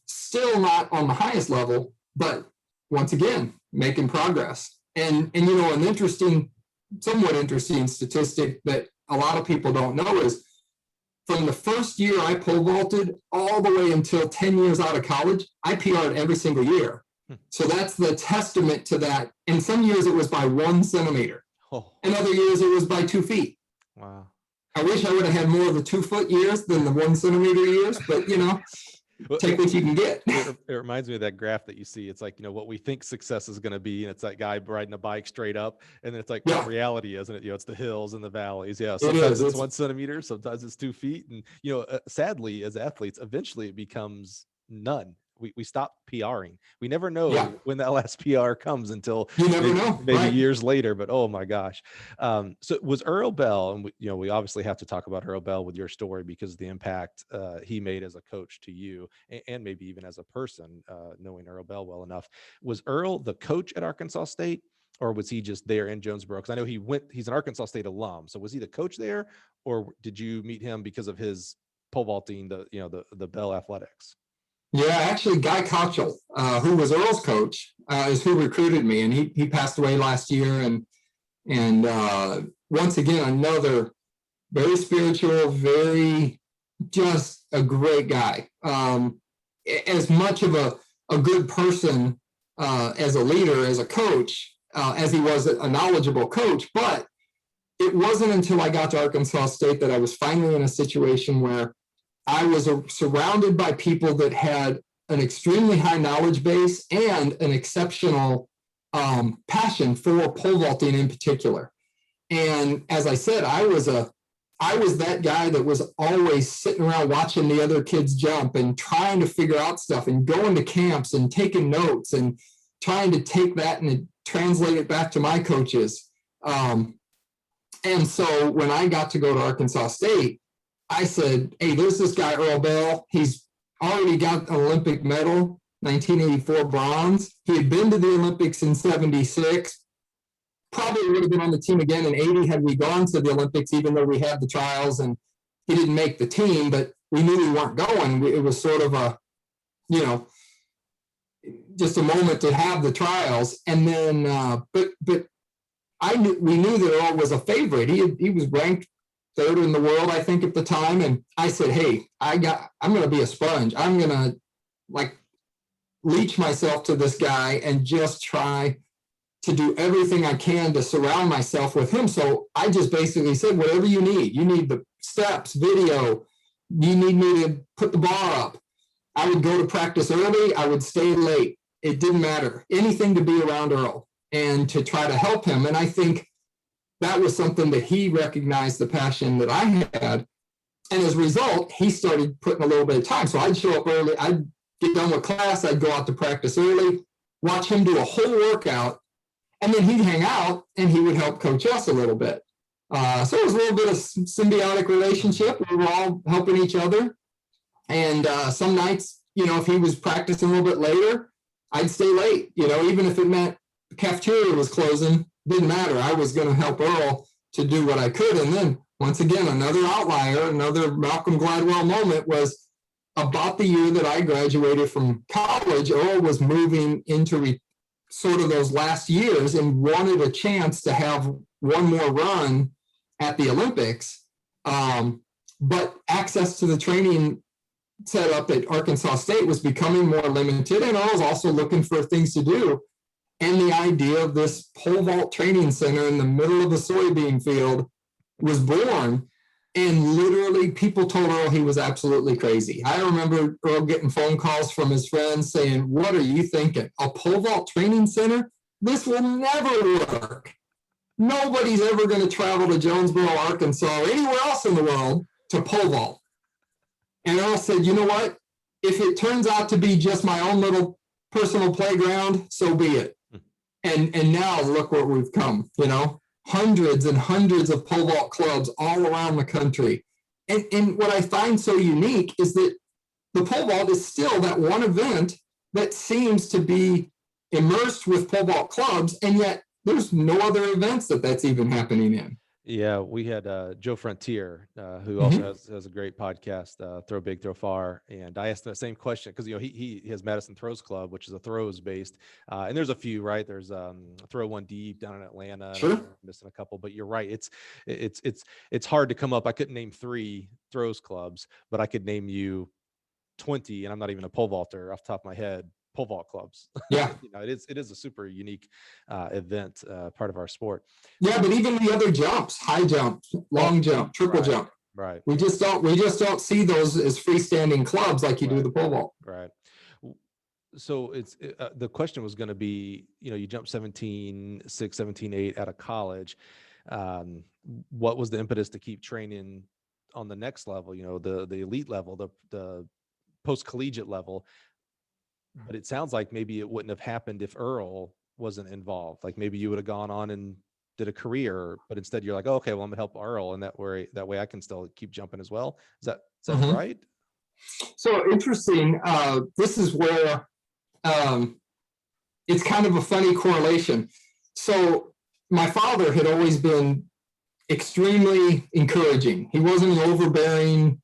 still not on the highest level, but once again, making progress. And you know, an somewhat interesting statistic that a lot of people don't know is from the first year I pole vaulted all the way until 10 years out of college, I PR'd every single year. So that's the testament to that. And some years it was by 1 centimeter. And other years it was by 2 feet.
Wow.
I wish I would have had more of the 2 foot years than the 1 centimeter years, but you know, take what you can get.
It reminds me of that graph that you see. It's like, you know, what we think success is going to be. And it's that guy riding a bike straight up. And then it's like what reality, isn't it? You know, it's the hills and the valleys. Yeah. Sometimes it's 1 centimeter, sometimes it's 2 feet. And, you know, sadly, as athletes, eventually it becomes none. We stop PRing. We never know when that last PR comes until maybe years later, but oh my gosh. So was Earl Bell, and we obviously have to talk about Earl Bell with your story because of the impact he made as a coach to you and maybe even as a person, knowing Earl Bell well enough. Was Earl the coach at Arkansas State, or was he just there in Jonesboro? Because I know he's an Arkansas State alum. So was he the coach there, or did you meet him because of his pole vaulting, the Bell athletics?
Yeah, actually, Guy Kochel, who was Earl's coach, is who recruited me, and he passed away last year. And once again, another very spiritual, very just a great guy. As much of a good person as a leader, as a coach, as he was a knowledgeable coach. But it wasn't until I got to Arkansas State that I was finally in a situation where I was surrounded by people that had an extremely high knowledge base and an exceptional passion for pole vaulting in particular. And as I said, I was that guy that was always sitting around watching the other kids jump and trying to figure out stuff and going to camps and taking notes and trying to take that and translate it back to my coaches. And so when I got to go to Arkansas State, I said, hey, there's this guy, Earl Bell. He's already got an Olympic medal, 1984 bronze. He had been to the Olympics in 76. Probably would have been on the team again in 80 had we gone to the Olympics, even though we had the trials and he didn't make the team, but we knew we weren't going. It was sort of a, just a moment to have the trials. And then, but we knew that Earl was a favorite. He was ranked 3rd in the world, I think, at the time. And I said, hey, I'm going to be a sponge. I'm going to leech myself to this guy and just try to do everything I can to surround myself with him. So I just basically said, whatever you need the steps, video, you need me to put the bar up. I would go to practice early. I would stay late. It didn't matter. Anything to be around Earl and to try to help him. And I think that was something that he recognized the passion that I had. And as a result, he started putting a little bit of time. So I'd show up early. I'd get done with class. I'd go out to practice early, watch him do a whole workout, and then he'd hang out and he would help coach us a little bit. So it was a little bit of symbiotic relationship. We were all helping each other. And some nights, if he was practicing a little bit later, I'd stay late, even if it meant the cafeteria was closing. Didn't matter. I was going to help Earl to do what I could. And then once again, another outlier, another Malcolm Gladwell moment was about the year that I graduated from college. Earl was moving into sort of those last years and wanted a chance to have one more run at the Olympics. But access to the training set up at Arkansas State was becoming more limited. And I was also looking for things to do. And the idea of this pole vault training center in the middle of a soybean field was born. And literally people told Earl he was absolutely crazy. I remember Earl getting phone calls from his friends saying, what are you thinking? A pole vault training center? This will never work. Nobody's ever going to travel to Jonesboro, Arkansas, or anywhere else in the world to pole vault. And Earl said, you know what? If it turns out to be just my own little personal playground, so be it. And now look where we've come, hundreds and hundreds of pole vault clubs all around the country. And what I find so unique is that the pole vault is still that one event that seems to be immersed with pole vault clubs, and yet there's no other events that's even happening in.
Yeah, we had Joe Frontier, who also has a great podcast, Throw Big, Throw Far. And I asked him the same question because, he has Madison Throws Club, which is a throws based. And there's a few, right? There's Throw One Deep down in Atlanta.
Sure.
I'm missing a couple, but you're right. It's hard to come up. I couldn't name 3 throws clubs, but I could name you 20, and I'm not even a pole vaulter off the top of my head. Pole vault clubs.
Yeah.
It is a super unique event, part of our sport.
Yeah, but even the other jumps, high jump, long jump, triple jump.
Right.
We just don't see those as freestanding clubs like you do the pole vault.
Right. So the question was going to be, you jumped 17.6, 17.8 out of college. What was the impetus to keep training on the next level, the elite level, the post-collegiate level? But it sounds like maybe it wouldn't have happened if Earl wasn't involved. Like maybe you would have gone on and did a career, but instead you're like, oh, okay, well, I'm gonna help Earl, and that way I can still keep jumping as well. Is that right?
So interesting. This is where it's kind of a funny correlation. So my father had always been extremely encouraging. He wasn't an overbearing,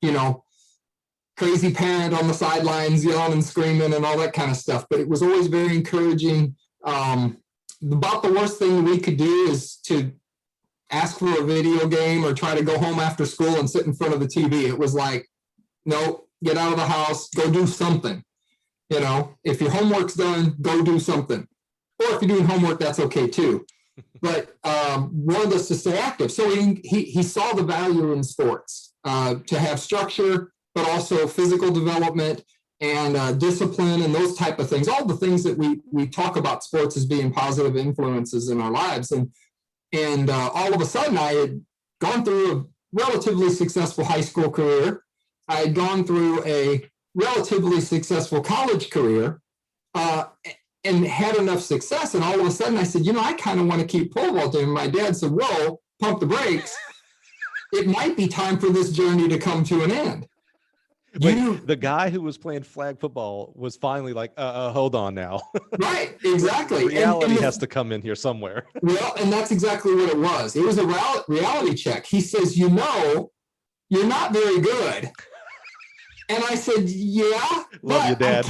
crazy parent on the sidelines yelling and screaming and all that kind of stuff, but it was always very encouraging. About the worst thing we could do is to ask for a video game or try to go home after school and sit in front of the TV. It was like, no, get out of the house, go do something. If your homework's done, go do something. Or if you're doing homework, that's okay too. But wanted us to stay active. So he saw the value in sports, to have structure, but also physical development and discipline and those type of things. All the things that we talk about sports as being positive influences in our lives. And all of a sudden, I had gone through a relatively successful high school career. I had gone through a relatively successful college career and had enough success. And all of a sudden, I said, I kind of want to keep pole vaulting. And my dad said, whoa, pump the brakes. It might be time for this journey to come to an end.
Wait, the guy who was playing flag football was finally like, hold on now.
Right, exactly.
Reality has to come in here somewhere.
Well, and that's exactly what it was. It was a reality check. He says, you're not very good. And I said, yeah.
Love you, Dad.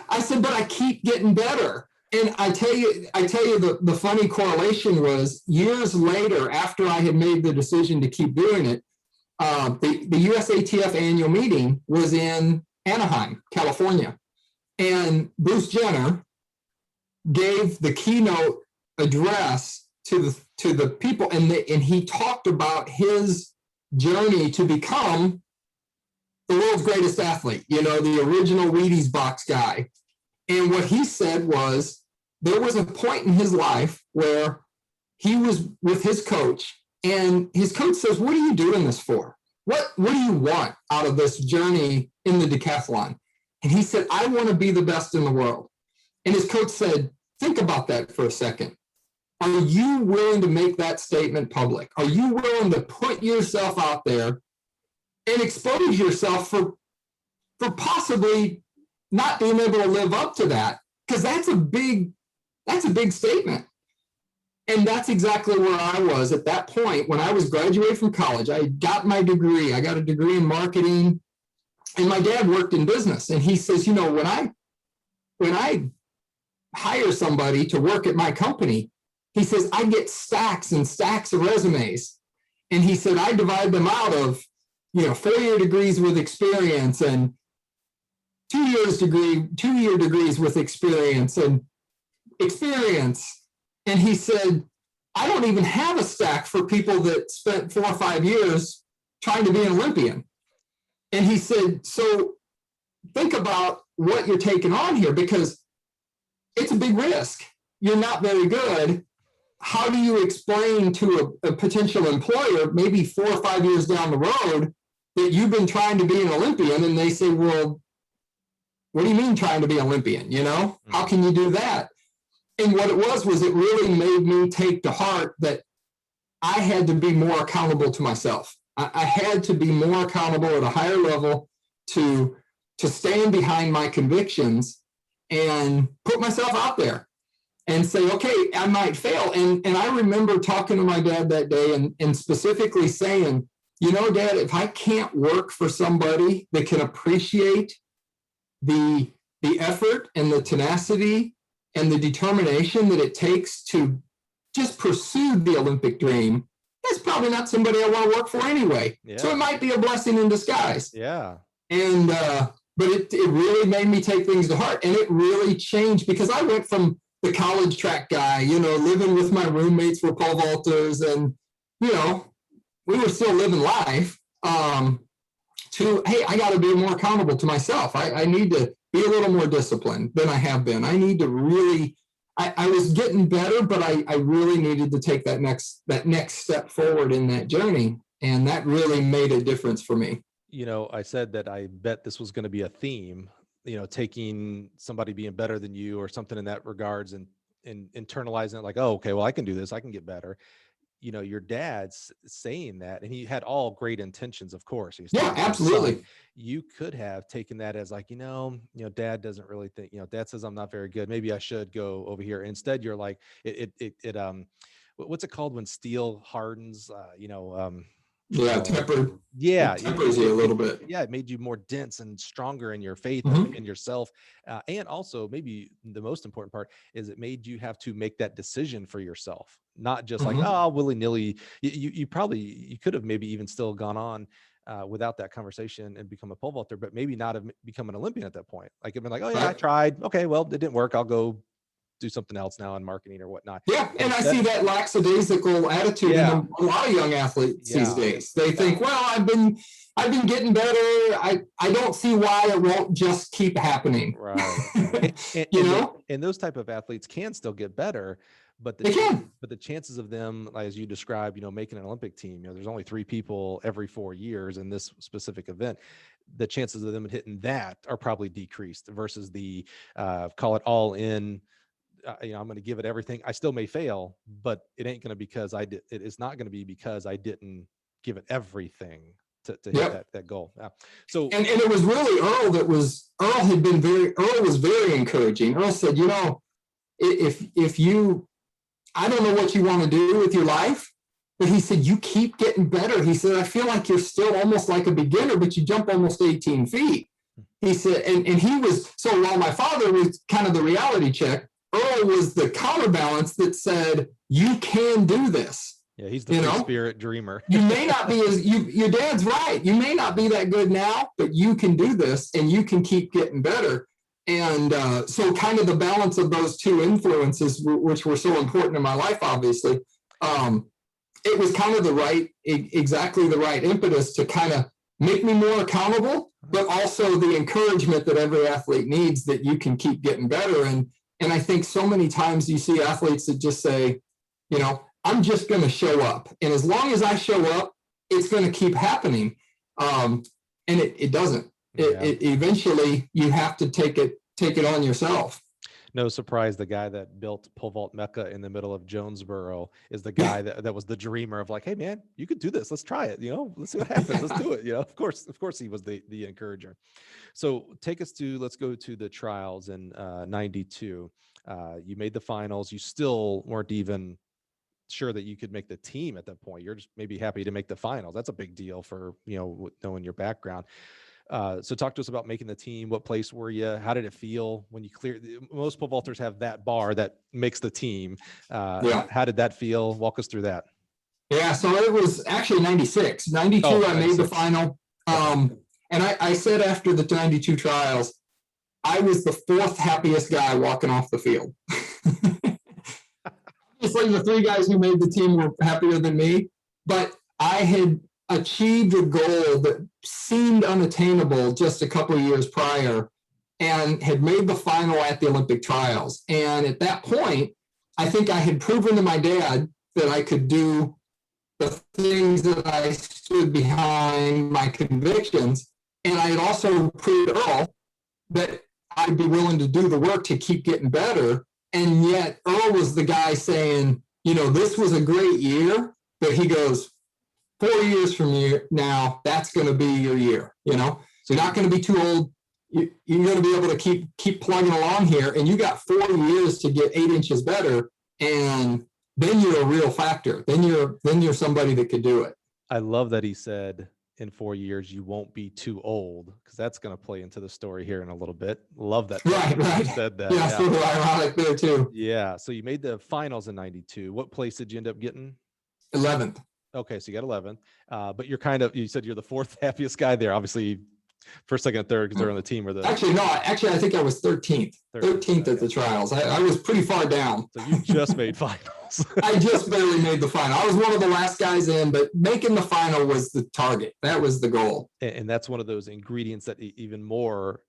I said, but I keep getting better. And I tell you, the funny correlation was years later, after I had made the decision to keep doing it, the USATF annual meeting was in Anaheim, California. And Bruce Jenner gave the keynote address to the people, and he talked about his journey to become the world's greatest athlete, the original Wheaties box guy. And what he said was, there was a point in his life where he was with his coach, and his coach says, what are you doing this for? What do you want out of this journey in the decathlon? And he said, I want to be the best in the world. And his coach said, think about that for a second. Are you willing to make that statement public? Are you willing to put yourself out there and expose yourself for possibly not being able to live up to that? Because that's a big statement. And that's exactly where I was at that point when I was graduating from college. I got my degree. I got a degree in marketing, and my dad worked in business. And he says, when I hire somebody to work at my company, he says, I get stacks and stacks of resumes. And he said, I divide them out of, 4-year degrees with experience and 2-year degrees with experience and experience. And he said, I don't even have a stack for people that spent 4 or 5 years trying to be an Olympian. And he said, so think about what you're taking on here, because it's a big risk. You're not very good. How do you explain to a potential employer, maybe 4 or 5 years down the road, that you've been trying to be an Olympian? And they say, well, what do you mean trying to be an Olympian? How can you do that? And what it was it really made me take to heart that I had to be more accountable to myself. I had to be more accountable at a higher level to stand behind my convictions and put myself out there and say, okay, I might fail. And I remember talking to my dad that day and specifically saying, you know, Dad, if I can't work for somebody that can appreciate the effort and the tenacity and the determination that it takes to just pursue the Olympic dream, that's probably not somebody I want to work for anyway. Yeah. So it might be a blessing in disguise.
Yeah.
And, but it really made me take things to heart, and it really changed because I went from the college track guy, you know, living with my roommates were pole vaulters and, you know, we were still living life, to, hey, I got to be more accountable to myself. I need to be a little more disciplined than I have been. I need to really, I was getting better, but I really needed to take that next step forward in that journey. And that really made a difference for me.
You know, I said that I bet this was going to be a theme, you know, taking somebody being better than you or something in that regards and internalizing it like, oh, okay, well, I can do this. I can get better. You know, your dad's saying that, and he had all great intentions, of course.
Yeah, absolutely.
You could have taken that as like, you know, Dad doesn't really think, you know, Dad says I'm not very good. Maybe I should go over here. Instead, you're like, what's it called when steel hardens?
Tempered.
Yeah,
it tempers you a little bit.
Yeah, it made you more dense and stronger in your faith in yourself, and also maybe the most important part is it made you have to make that decision for yourself, not just like willy nilly. You could have maybe even still gone on without that conversation and become a pole vaulter, but maybe not have become an Olympian at that point. Like, it'd been like, oh yeah, I tried. Okay, well, it didn't work. I'll go do something else now in marketing or whatnot.
Yeah, and I see that lackadaisical attitude in a lot of young athletes these days. They think, well, I've been getting better. I don't see why it won't just keep happening.
Right. And those type of athletes can still get better, but the chances of them, as you described, making an Olympic team, there's only 3 people every 4 years in this specific event. The chances of them hitting that are probably decreased versus the call it all in. I'm going to give it everything. I still may fail, but it ain't going to because I did. It is not going to be because I didn't give it everything to hit that goal. So
and it was really Earl was very encouraging. Earl said, if you, I don't know what you want to do with your life, but he said, you keep getting better. He said, I feel like you're still almost like a beginner, but you jump almost 18 feet. He said, and he was, so while my father was kind of the reality check, Earl was the counterbalance that said, you can do this.
Yeah, he's the free spirit dreamer.
You may not be your dad's right. You may not be that good now, but you can do this and you can keep getting better. And so kind of the balance of those two influences, which were so important in my life, obviously, it was kind of exactly the right impetus to kind of make me more accountable, but also the encouragement that every athlete needs that you can keep getting better. And I think so many times you see athletes that just say, I'm just going to show up. And as long as I show up, it's going to keep happening. And it doesn't. It eventually you have to take it on yourself.
No surprise, the guy that built Pole Vault Mecca in the middle of Jonesboro is the guy that was the dreamer of like, hey man, you could do this. Let's try it. Let's see what happens. Let's do it. Of course he was the encourager. So let's go to the trials in 92. You made the finals. You still weren't even sure that you could make the team at that point. You're just maybe happy to make the finals. That's a big deal for, knowing your background. So talk to us about making the team. What place were you? How did it feel when you cleared? Most pole vaulters have that bar that makes the team. How did that feel? Walk us through that.
Yeah, so it was actually 96. 92, I made the final. And I said after the 92 trials, I was the 4th happiest guy walking off the field. Obviously, the 3 guys who made the team were happier than me, but I had achieved a goal that seemed unattainable just a couple of years prior and had made the final at the Olympic trials. And at that point, I think I had proven to my dad that I could do the things that I stood behind my convictions. And I had also proved Earl that I'd be willing to do the work to keep getting better. And yet Earl was the guy saying, this was a great year, but he goes, 4 years from now, that's going to be your year. So you're not going to be too old. You're going to be able to keep plugging along here. And you got 4 years to get 8 inches better. And then you're a real factor. Then you're somebody that could do it.
I love that he said in 4 years, you won't be too old, because that's going to play into the story here in a little bit. Love that.
Right.
He said that.
Yeah, sort of ironic there too.
Yeah. So you made the finals in 92. What place did you end up getting?
11th.
Okay. So you got 11th. But you said you're the 4th happiest guy there. Obviously, first, second, and third, because they're on the team.
Actually, I think I was 13th. 13th at the trials. I was pretty far down.
So you just made finals.
I just barely made the final. I was one of the last guys in, but making the final was the target. That was the goal.
And that's one of those ingredients that even more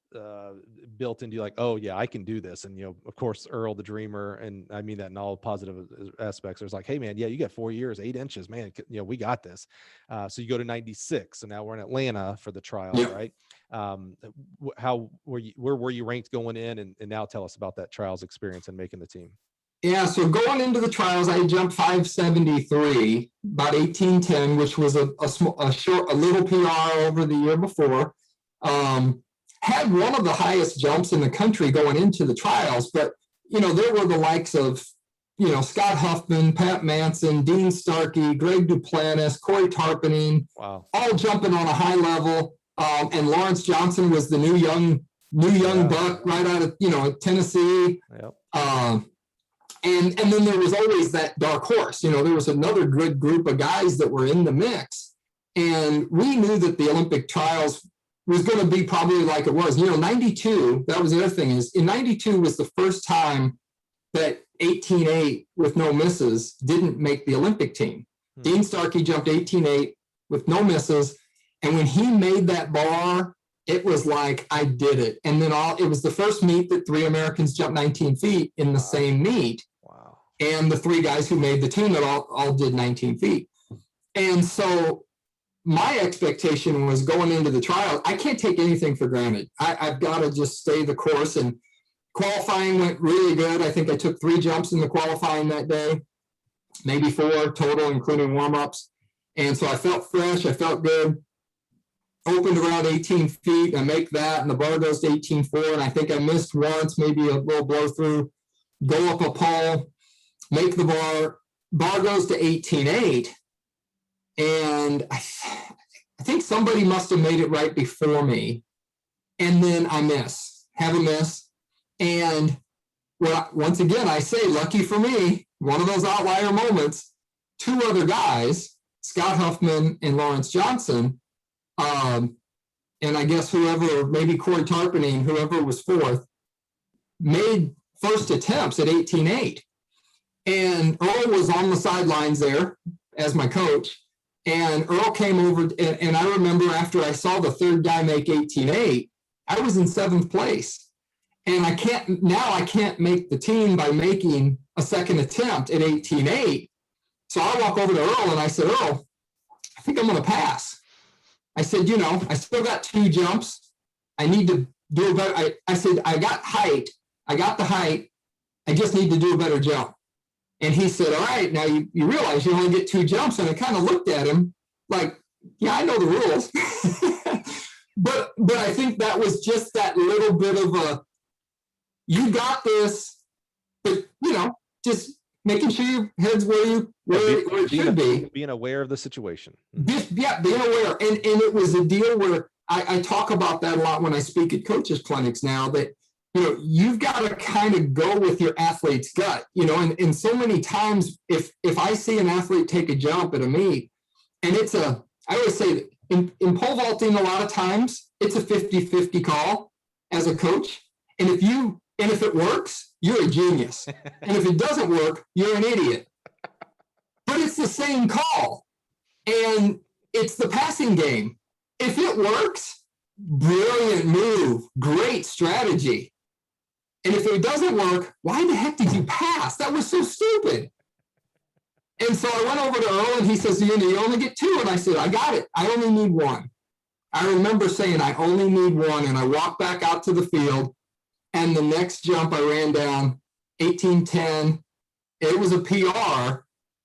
built into, like, oh yeah, I can do this. And of course, Earl the dreamer, and I mean that in all positive aspects. There's like, hey man, yeah, you got 4 years, 8 inches, man. We got this. So you go to 96, and now we're in Atlanta for the trial, right? How were you? Where were you ranked going in? And now tell us about that trials experience and making the team.
Yeah, so going into the trials, I jumped 573, about 1810, which was a little PR over the year before. Had one of the highest jumps in the country going into the trials, but there were the likes of Scott Huffman, Pat Manson, Dean Starkey, Greg Duplantis, Corey Tarpening,
wow,
all jumping on a high level. And Lawrence Johnson was the new young buck right out of Tennessee.
Yep.
And then there was always that dark horse. There was another good group of guys that were in the mix. And we knew that the Olympic trials was going to be probably like it was. 92, that was the other thing, is in 92 was the first time that 18.8 with no misses didn't make the Olympic team. Dean Starkey jumped 18.8 with no misses. And when he made that bar, it was like, I did it. And then it was the first meet that 3 Americans jumped 19 feet in the same meet.
Wow.
And the 3 guys who made the team that all did 19 feet. And so my expectation was going into the trial, I can't take anything for granted. I've got to just stay the course. And qualifying went really good. I think I took 3 jumps in the qualifying that day, maybe 4 total, including warm-ups. And so I felt fresh. I felt good. Opened around 18 feet. I make that, and the bar goes to 18.4. And I think I missed once, maybe a little blow through, go up a pole, make the bar. Bar goes to 18.8. And I think somebody must have made it right before me. And then I have a miss. And once again, I say, lucky for me, one of those outlier moments, 2 other guys, Scott Huffman and Lawrence Johnson, and I guess whoever, maybe Corey Tarpening, whoever was 4th, made first attempts at 18.8. And Earl was on the sidelines there as my coach. And Earl came over, and I remember after I saw the 3rd guy make 18.8, I was in 7th place. And I can't make the team by making a second attempt at 18.8. So I walk over to Earl and I said, Earl, I think I'm going to pass. I said, I still got 2 jumps. I need to do a better. I said, I got height. I got the height. I just need to do a better jump. And he said, all right, now you realize you only get 2 jumps. And I kind of looked at him like, yeah, I know the rules. but I think that was just that little bit of you got this, but, just making sure your head's where it should be.
Being aware of the situation.
Being aware. And it was a deal where I talk about that a lot when I speak at coaches clinics now, that, you've got to kind of go with your athlete's gut, and so many times if I see an athlete take a jump at a meet, and I always say that in pole vaulting, a lot of times it's a 50-50 call as a coach. And if it works, you're a genius. And if it doesn't work, you're an idiot. But it's the same call. And it's the passing game. If it works, brilliant move, great strategy. And if it doesn't work, why the heck did you pass? That was so stupid. And so I went over to Earl and he says, you only get 2. And I said, I got it. I only need 1. I remember saying, I only need 1. And I walked back out to the field. And the next jump I ran down, 18:10. It was a PR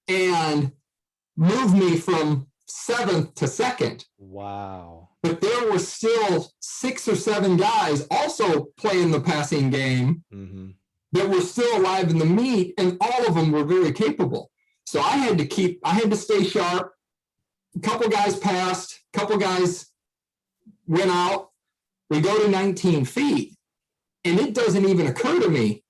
and moved me from 7th to 2nd.
Wow.
But there were still 6 or 7 guys also playing the passing game that were still alive in the meet, and all of them were very capable. So I had to stay sharp. A couple guys passed, a couple guys went out. We go to 19 feet, and it doesn't even occur to me,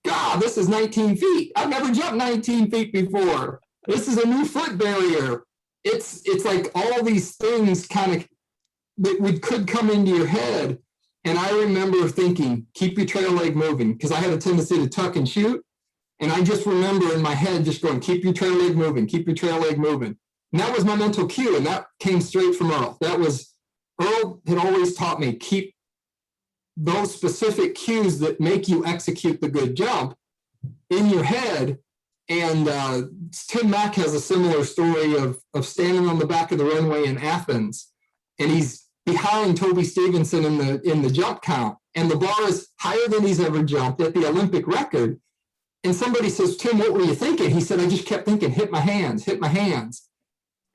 God, this is 19 feet. I've never jumped 19 feet before. This is a new foot barrier. It's like all these things kind of that could come into your head. And I remember thinking, keep your trail leg moving, because I had a tendency to tuck and shoot. And I just remember in my head just going, keep your trail leg moving, keep your trail leg moving. And that was my mental cue. And that came straight from Earl. Earl had always taught me, keep those specific cues that make you execute the good jump in your head. And Tim Mack has a similar story of standing on the back of the runway in Athens, and he's behind Toby Stevenson in the jump count, and the bar is higher than he's ever jumped at the Olympic record. And somebody says, Tim, what were you thinking? He said, I just kept thinking, hit my hands.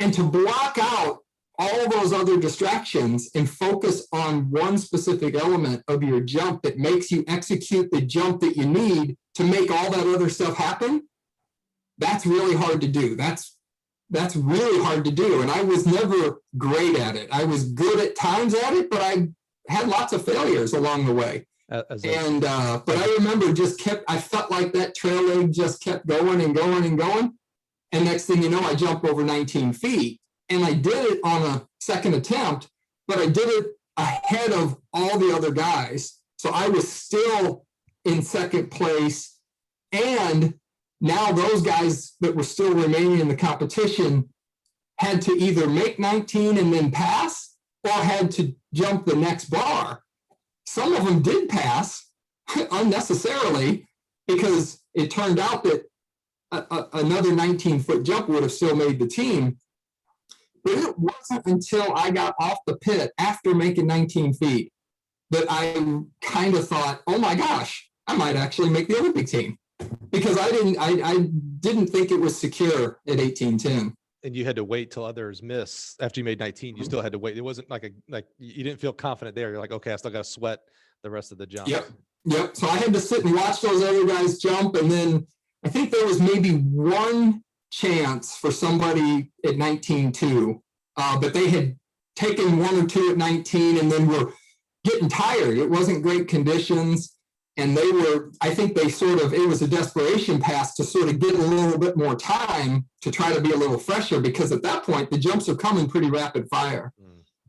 And to block out all those other distractions and focus on one specific element of your jump that makes you execute the jump that you need to make all that other stuff happen, that's really hard to do. That's really hard to do. And I was never great at it. I was good at times at it, but I had lots of failures along the way. But I remember I felt like that trail leg just kept going and going and going. And next thing you know, I jump over 19 feet. And I did it on a second attempt, but I did it ahead of all the other guys. So I was still in second place. And now those guys that were still remaining in the competition had to either make 19 and then pass, or had to jump the next bar. Some of them did pass unnecessarily, because it turned out that another 19-foot jump would have still made the team. But it wasn't until I got off the pit after making 19 feet that I kind of thought, oh my gosh, I might actually make the Olympic team. Because I didn't think it was secure at 18:10.
And you had to wait till others miss after you made 19. You still had to wait. It wasn't like you didn't feel confident there. You're like, okay, I still got to sweat the rest of the jump.
Yep. So I had to sit and watch those other guys jump. And then I think there was maybe one chance for somebody at 19.2, but they had taken 1 or 2 at 19 and then were getting tired. It wasn't great conditions. And I think it was a desperation pass to sort of get a little bit more time to try to be a little fresher, because at that point, the jumps are coming pretty rapid fire.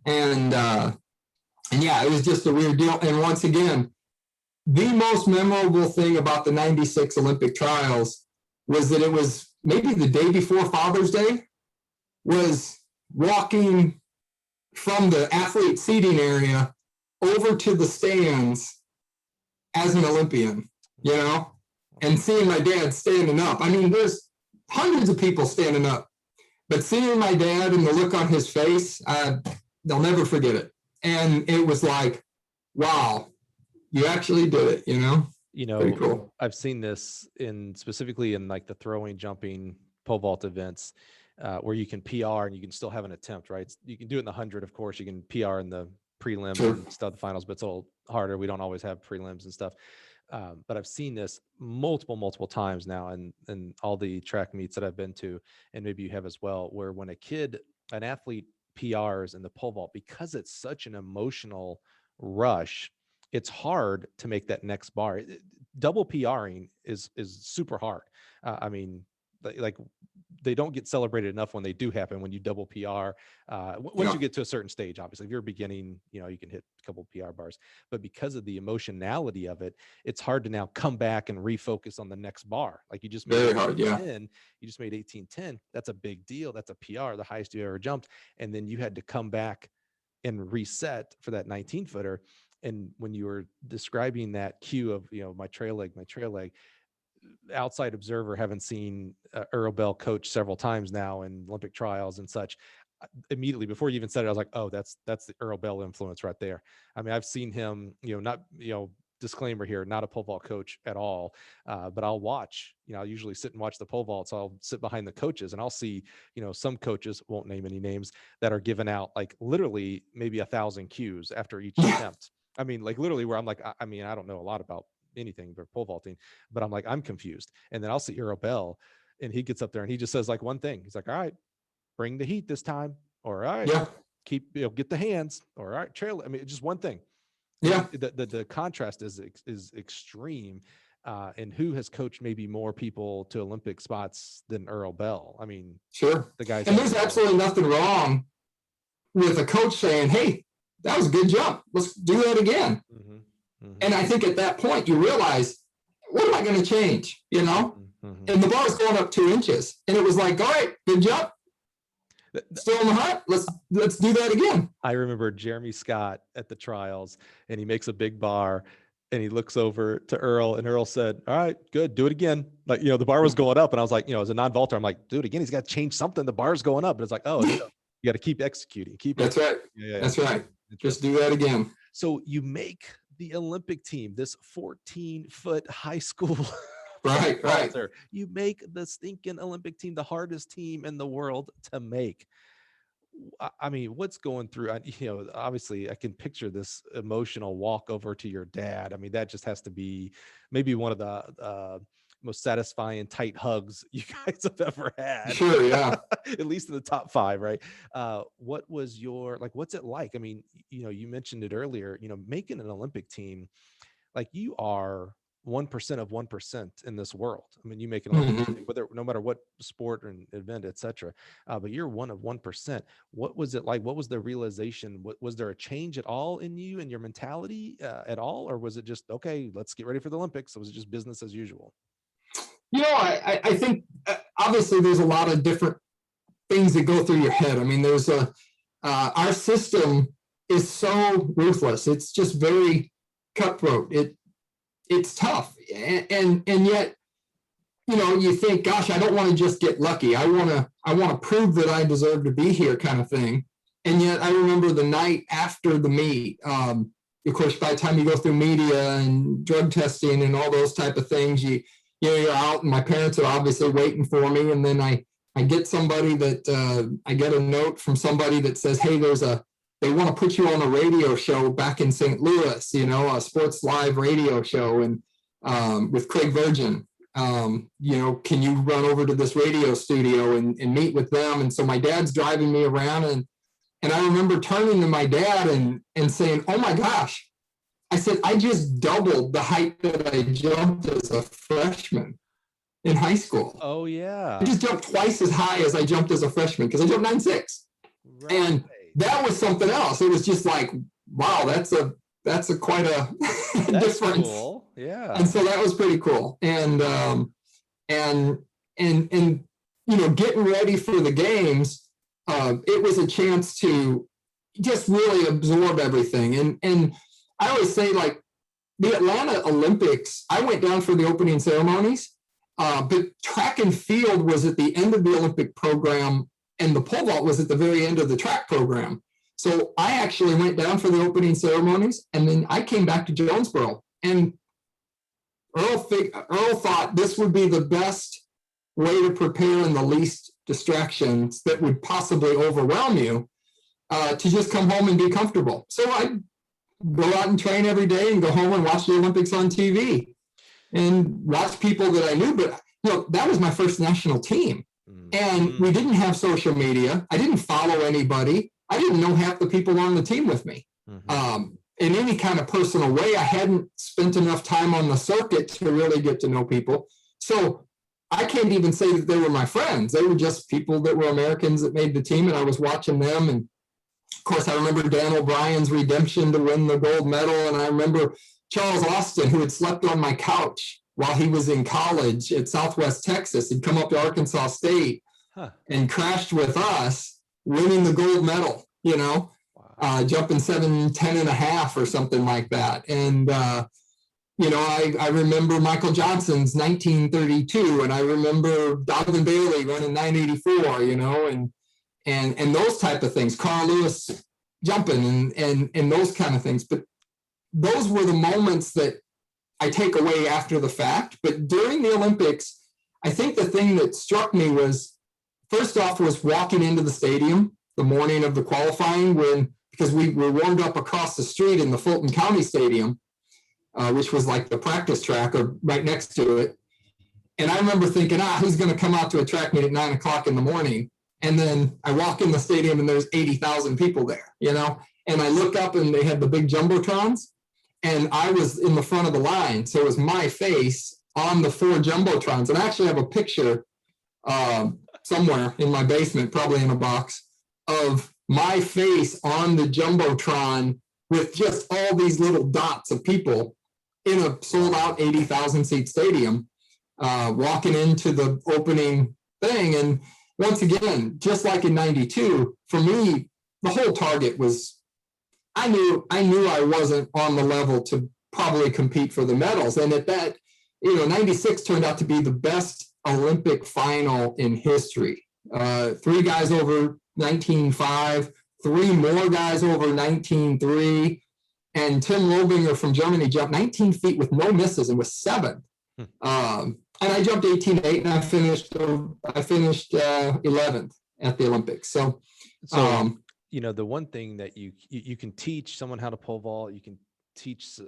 And yeah, it was just a weird deal. And once again, the most memorable thing about the 96 Olympic trials was that it was maybe the day before Father's Day, was walking from the athlete seating area over to the stands as an Olympian, and seeing my dad standing up. I mean, there's hundreds of people standing up, but seeing my dad and the look on his face, they'll never forget it. And it was like, wow, you actually did it, Pretty cool.
I've seen this specifically in like the throwing, jumping, pole vault events, where you can PR and you can still have an attempt, right? You can do it in the 100, of course. You can PR in the prelims and stuff, the finals, but it's a little harder. We don't always have prelims and stuff. But I've seen this multiple times now in all the track meets that I've been to, and maybe you have as well, where when an athlete PRs in the pole vault, because it's such an emotional rush, it's hard to make that next bar. Double PRing is super hard. I mean, like they don't get celebrated enough when they do happen, when you double PR. Once you get to a certain stage, obviously, if you're beginning, you can hit a couple PR bars, but because of the emotionality of it, it's hard to now come back and refocus on the next bar. Like you just made 18:10, you just made 18:10. That's a big deal. That's a PR, the highest you ever jumped. And then you had to come back and reset for that 19-footer. And when you were describing that cue of, my trail leg, outside observer, having seen Earl Bell coach several times now in Olympic trials and such, immediately before you even said it, I was like, oh, that's the Earl Bell influence right there. I mean, I've seen him, not disclaimer here, not a pole vault coach at all. But I'll watch, I'll usually sit and watch the pole vault. So I'll sit behind the coaches and I'll see, some coaches, won't name any names, that are giving out like literally maybe 1,000 cues after each attempt. I mean, like literally where I'm like, I mean, I don't know a lot about anything but pole vaulting, but I'm like, I'm confused. And then I'll see Earl Bell and he gets up there and he just says like one thing. He's like, all right, bring the heat this time. Or all right, keep, get the hands. Or all right, trail. I mean, just one thing.
Yeah.
The contrast is extreme. And who has coached maybe more people to Olympic spots than Earl Bell? I mean,
sure.
The guy's,
and there's absolutely nothing wrong with a coach saying, hey, that was a good jump. Let's do that again. And I think at that point you realize, what am I going to change? And the bar is going up 2 inches. And it was like, all right, good jump. Still in the hunt. Let's do that again.
I remember Jeremy Scott at the trials, and he makes a big bar, and he looks over to Earl, and Earl said, "All right, good, do it again." Like the bar was going up, and I was like, as a non-vaulter, I'm like, "Do it again." He's got to change something. The bar's going up, and it's like, oh, you got to keep executing.
That's right. Yeah. That's right. Just do that again.
So you make the Olympic team, this 14-foot high school.
Right.
You make the stinking Olympic team, the hardest team in the world to make. I mean, what's going through, obviously I can picture this emotional walk over to your dad. I mean, that just has to be maybe one of the most satisfying tight hugs you guys have ever had.
Sure. Yeah.
At least in the top 5, right? What was what's it like? I mean, you mentioned it earlier, making an Olympic team, like you are 1% of 1% in this world. I mean, you make an Olympic team, no matter what sport or event, etc. But you're 1 of 1%. What was it like? What was the realization? Was there a change at all in you and your mentality at all? Or was it just, okay, let's get ready for the Olympics? Or was it just business as usual?
I think obviously there's a lot of different things that go through your head. I mean, there's our system is so ruthless. It's just very cutthroat. It's tough. And yet, you think, gosh, I don't want to just get lucky. I want to prove that I deserve to be here kind of thing. And yet I remember the night after the meet, of course, by the time you go through media and drug testing and all those type of things, you're out, and my parents are obviously waiting for me. And then I get somebody that I get a note from somebody that says, hey, they want to put you on a radio show back in St. Louis, a sports live radio show, and with Craig Virgin. Can you run over to this radio studio and meet with them? And so my dad's driving me around, and I remember turning to my dad and saying, oh my gosh, I said, I just doubled the height that I jumped as a freshman in high school.
Oh yeah.
I just jumped twice as high as I jumped as a freshman, because I jumped 9.6. Right. And that was something else. It was just like, wow, that's quite a difference.
Cool. Yeah.
And so that was pretty cool. And getting ready for the games, it was a chance to just really absorb everything. And I always say, like, the Atlanta Olympics, I went down for the opening ceremonies, but track and field was at the end of the Olympic program, and the pole vault was at the very end of the track program. So I actually went down for the opening ceremonies, and then I came back to Jonesboro. And Earl thought this would be the best way to prepare and the least distractions that would possibly overwhelm you, to just come home and be comfortable. So I go out and train every day and go home and watch the Olympics on TV and watch people that I knew. But that was my first national team. And we didn't have social media. I didn't follow anybody. I didn't know half the people on the team with me. In any kind of personal way. I hadn't spent enough time on the circuit to really get to know people. So I can't even say that they were my friends. They were just people that were Americans that made the team, and I was watching them. And of course, I remember Dan O'Brien's redemption to win the gold medal. And I remember Charles Austin, who had slept on my couch while he was in college at Southwest Texas. He'd come up to Arkansas State and crashed with us, winning the gold medal, jumping 7:10 and a half or something like that. And, I remember Michael Johnson's 1932, and I remember Donovan Bailey running 984, and those type of things, Carl Lewis jumping and those kind of things. But those were the moments that I take away after the fact. But during the Olympics, I think the thing that struck me was, first off, was walking into the stadium the morning of the qualifying, because we were warmed up across the street in the Fulton County Stadium, which was like the practice track or right next to it. And I remember thinking, who's going to come out to a track meet at 9 o'clock in the morning? And then I walk in the stadium and there's 80,000 people there, and I look up and they had the big Jumbotrons, and I was in the front of the line. So it was my face on the 4 Jumbotrons. And I actually have a picture somewhere in my basement, probably in a box, of my face on the Jumbotron with just all these little dots of people in a sold out 80,000 seat stadium, walking into the opening thing. And once again, just like in 92, for me, the whole target was, I knew I wasn't on the level to probably compete for the medals. And at that, 96 turned out to be the best Olympic final in history. 3 guys over 19.5, 3 more guys over 19.3, and Tim Lobinger from Germany jumped 19 feet with no misses and was 7th. And I jumped 18.8, and I finished 11th at the Olympics. So
the one thing that you can teach someone how to pole vault, you can teach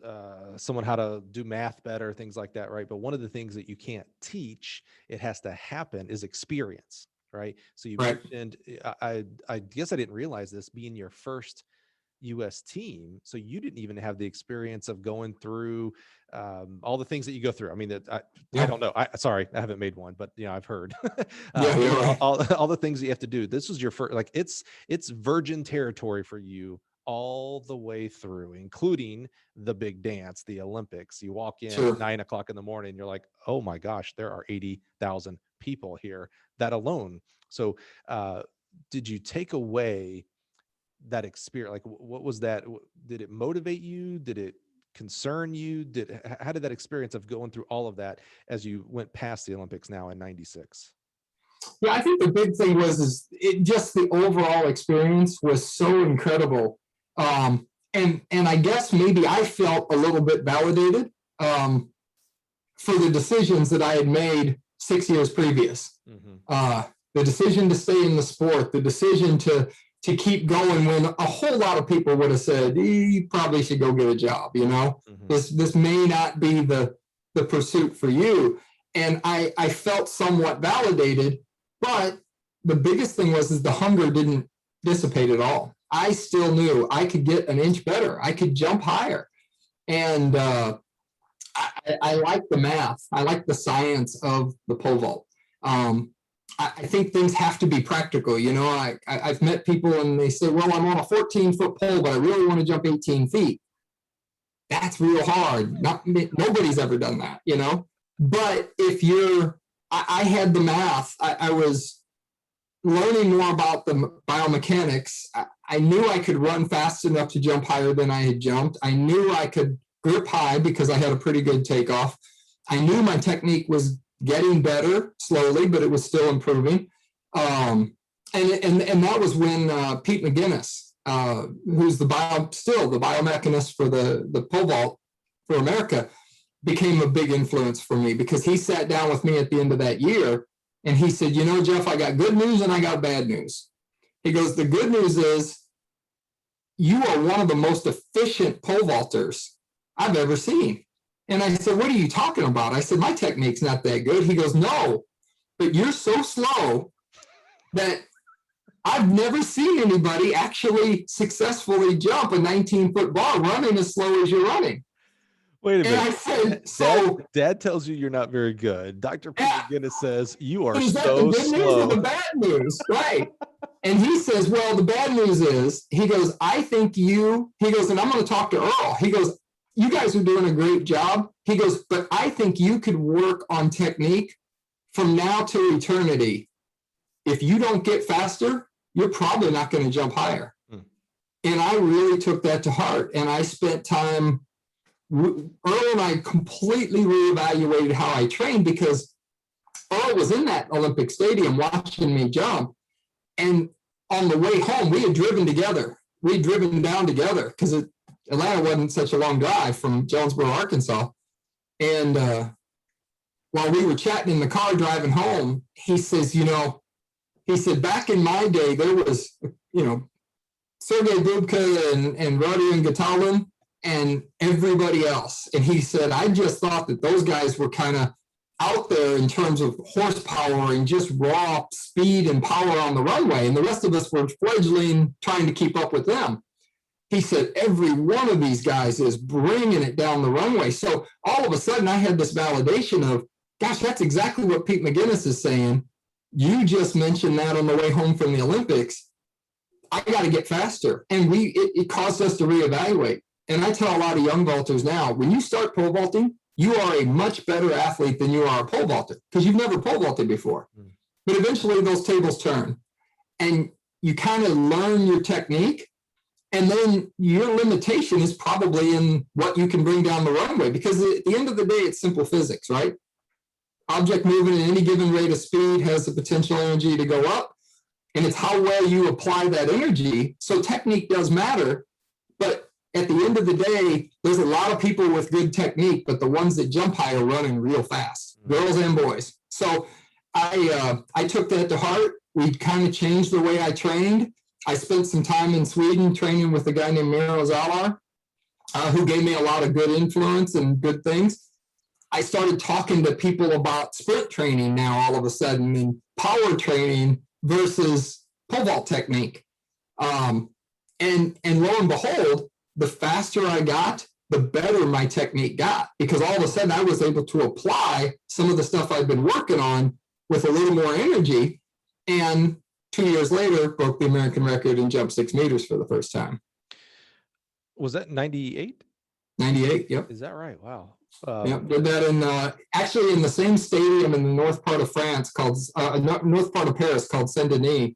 someone how to do math better, things like that, right? But one of the things that you can't teach, it has to happen, is experience, right? So you mentioned, I guess I didn't realize this, being your first U.S. team, so you didn't even have the experience of going through all the things that you go through. I mean, I don't know. Sorry, I haven't made one, but I've heard all the things that you have to do. This was your first, like it's virgin territory for you all the way through, including the big dance, the Olympics. You walk in at 9 o'clock in the morning, you're like, oh my gosh, there are 80,000 people here, that alone. So did you take away that experience? Like, what was that? Did it motivate you? Did it concern you? How did that experience of going through all of that as you went past the Olympics now in 96?
Yeah, I think the big thing was just the overall experience was so incredible. And I guess maybe I felt a little bit validated for the decisions that I had made 6 years previous. The decision to stay in the sport, the decision to keep going when a whole lot of people would have said, you probably should go get a job, This may not be the pursuit for you. And I felt somewhat validated, but the biggest thing was the hunger didn't dissipate at all. I still knew I could get an inch better. I could jump higher. And I like the math. I like the science of the pole vault. I think things have to be practical. I've met people and they say, well, I'm on a 14-foot pole, but I really want to jump 18 feet. That's real hard. Nobody's ever done that, But if I had the math, I was learning more about the biomechanics. I knew I could run fast enough to jump higher than I had jumped. I knew I could grip high because I had a pretty good takeoff. I knew my technique was getting better slowly, but it was still improving. And that was when Pete McGinnis, who's the biomechanist for the pole vault for America, became a big influence for me, because he sat down with me at the end of that year and he said, Jeff, I got good news and I got bad news. He goes, the good news is you are one of the most efficient pole vaulters I've ever seen. And I said, what are you talking about? I said, my technique's not that good. He goes, no, but you're so slow that I've never seen anybody actually successfully jump a 19-foot bar running as slow as you're running.
Wait a minute.
And I said,
Dad tells you you're not very good. Dr. Pete McGinnis says you are
is that
so
the good
slow.
news or the bad news? Right. And he says, well, the bad news is, he goes, and I'm going to talk to Earl. He goes, you guys are doing a great job. He goes, but I think you could work on technique from now to eternity. If you don't get faster, you're probably not going to jump higher. And I really took that to heart. And I spent time, Earl and I completely reevaluated how I trained, because Earl was in that Olympic stadium watching me jump. And on the way home, we had driven together. We'd driven down together because Atlanta wasn't such a long drive from Jonesboro, Arkansas. And while we were chatting in the car driving home, he says, he said, back in my day, there was, Sergei Bubka and Rodion Gatalin and everybody else. And he said, I just thought that those guys were kind of out there in terms of horsepower and just raw speed and power on the runway. And the rest of us were fledgling trying to keep up with them. He said, every one of these guys is bringing it down the runway. So all of a sudden I had this validation of, gosh, that's exactly what Pete McGinnis is saying. You just mentioned that on the way home from the Olympics. I got to get faster. And it caused us to reevaluate. And I tell a lot of young vaulters now, when you start pole vaulting, you are a much better athlete than you are a pole vaulter because you've never pole vaulted before. But eventually those tables turn and you kind of learn your technique. And then your limitation is probably in what you can bring down the runway, because at the end of the day, it's simple physics, right? Object moving at any given rate of speed has the potential energy to go up. And it's how well you apply that energy. So technique does matter. But at the end of the day, there's a lot of people with good technique, but the ones that jump high are running real fast, girls and boys. So I took that to heart. We kind of changed the way I trained. I spent some time in Sweden training with a guy named Miro Zalar, who gave me a lot of good influence and good things. I started talking to people about sprint training now all of a sudden, and power training versus pole vault technique. And lo and behold, the faster I got, the better my technique got, because all of a sudden I was able to apply some of the stuff I'd been working on with a little more energy. And 2 years later, broke the American record and jumped 6 meters for the first time.
Was that 98?
98, yep.
Is that right? Wow.
Yep, did that in actually in the same stadium in the north part of France called north part of Paris called Saint Denis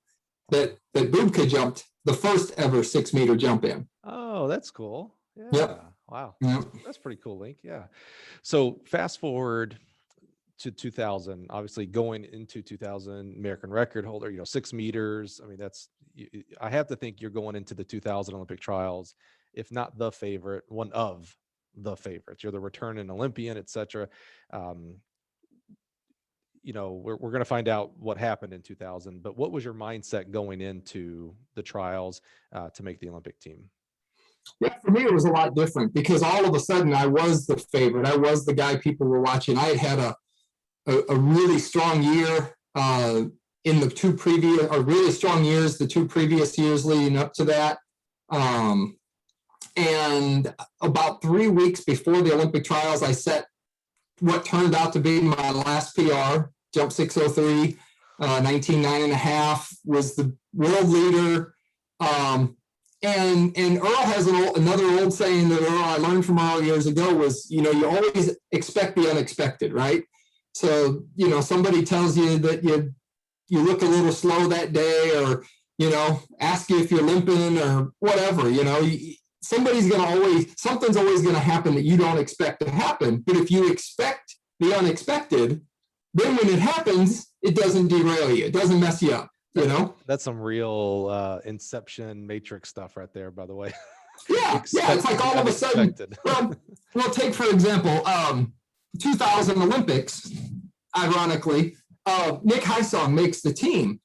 that Bubka jumped the first ever 6 meter jump in.
Oh, that's cool. Yeah.
Yep.
Wow.
Yep.
That's pretty cool, Link. Yeah. So fast forward to 2000, obviously going into 2000, American record holder, 6 meters. I mean, I have to think you're going into the 2000 Olympic trials, if not the favorite, one of the favorites. You're the returning Olympian, etc. We're going to find out what happened in 2000, but what was your mindset going into the trials to make the Olympic team?
Yeah, for me, it was a lot different because all of a sudden I was the favorite. I was the guy people were watching. I had a really strong year in the two previous, or really strong years, the 2 previous years leading up to that. And about 3 weeks before the Olympic trials, I set what turned out to be my last PR, jump 603, 19.9.5, was the world leader. And Earl has another old saying that I learned from Earl years ago was, you always expect the unexpected, right? So, somebody tells you that you look a little slow that day, or, ask you if you're limping or whatever, something's always going to happen that you don't expect to happen. But if you expect the unexpected, then when it happens, it doesn't derail you. It doesn't mess you up.
That's some real Inception Matrix stuff right there, by the way.
Yeah. It's like all of a sudden, well, take for example, 2000 Olympics, ironically, Nick Heisong makes the team,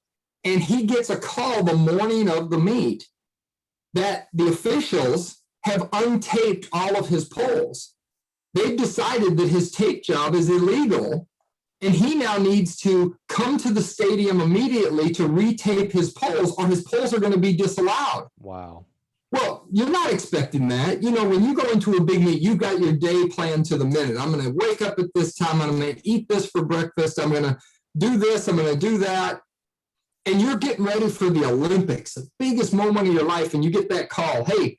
and he gets a call the morning of the meet that the officials have untaped all of his poles. They've decided that his tape job is illegal, and he now needs to come to the stadium immediately to retape his poles, or his poles are going to be disallowed.
Wow.
Well, you're not expecting that. When you go into a big meet, you've got your day planned to the minute. I'm going to wake up at this time. I'm going to eat this for breakfast. I'm going to do this. I'm going to do that. And you're getting ready for the Olympics, the biggest moment of your life. And you get that call. Hey,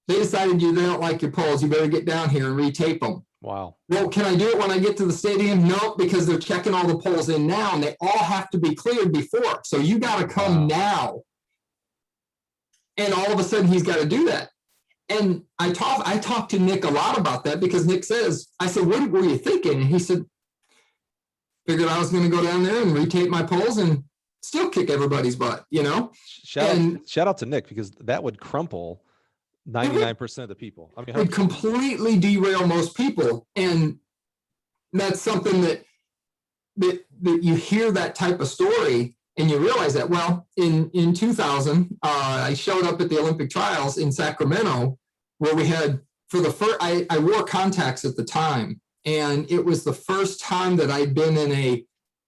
they decided they don't like your poles. You better get down here and retape them.
Wow.
Well, can I do it when I get to the stadium? No, because they're checking all the poles in now, and they all have to be cleared before. So you got to come now. And all of a sudden, he's got to do that. And I talked to Nick a lot about that, because Nick says, I said, what were you thinking? And he said, figured I was going to go down there and retape my poles and still kick everybody's butt,
Shout out to Nick, because that would crumple 99% of the people. I mean,
it would completely derail most people. And that's something that you hear that type of story and you realize that, well, in 2000, I showed up at the Olympic trials in Sacramento where we had, for the first, I wore contacts at the time, and it was the first time that I'd been in a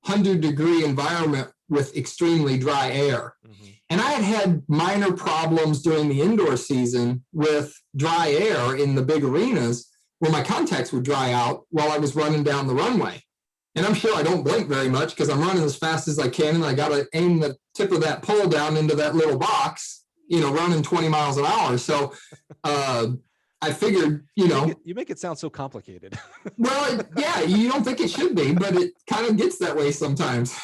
100-degree environment with extremely dry air. Mm-hmm. And I had minor problems during the indoor season with dry air in the big arenas where my contacts would dry out while I was running down the runway. And I'm sure I don't blink very much because I'm running as fast as I can, and I got to aim the tip of that pole down into that little box, running 20 miles an hour. So I figured,
You make it sound so complicated.
Well, yeah, you don't think it should be, but it kind of gets that way sometimes.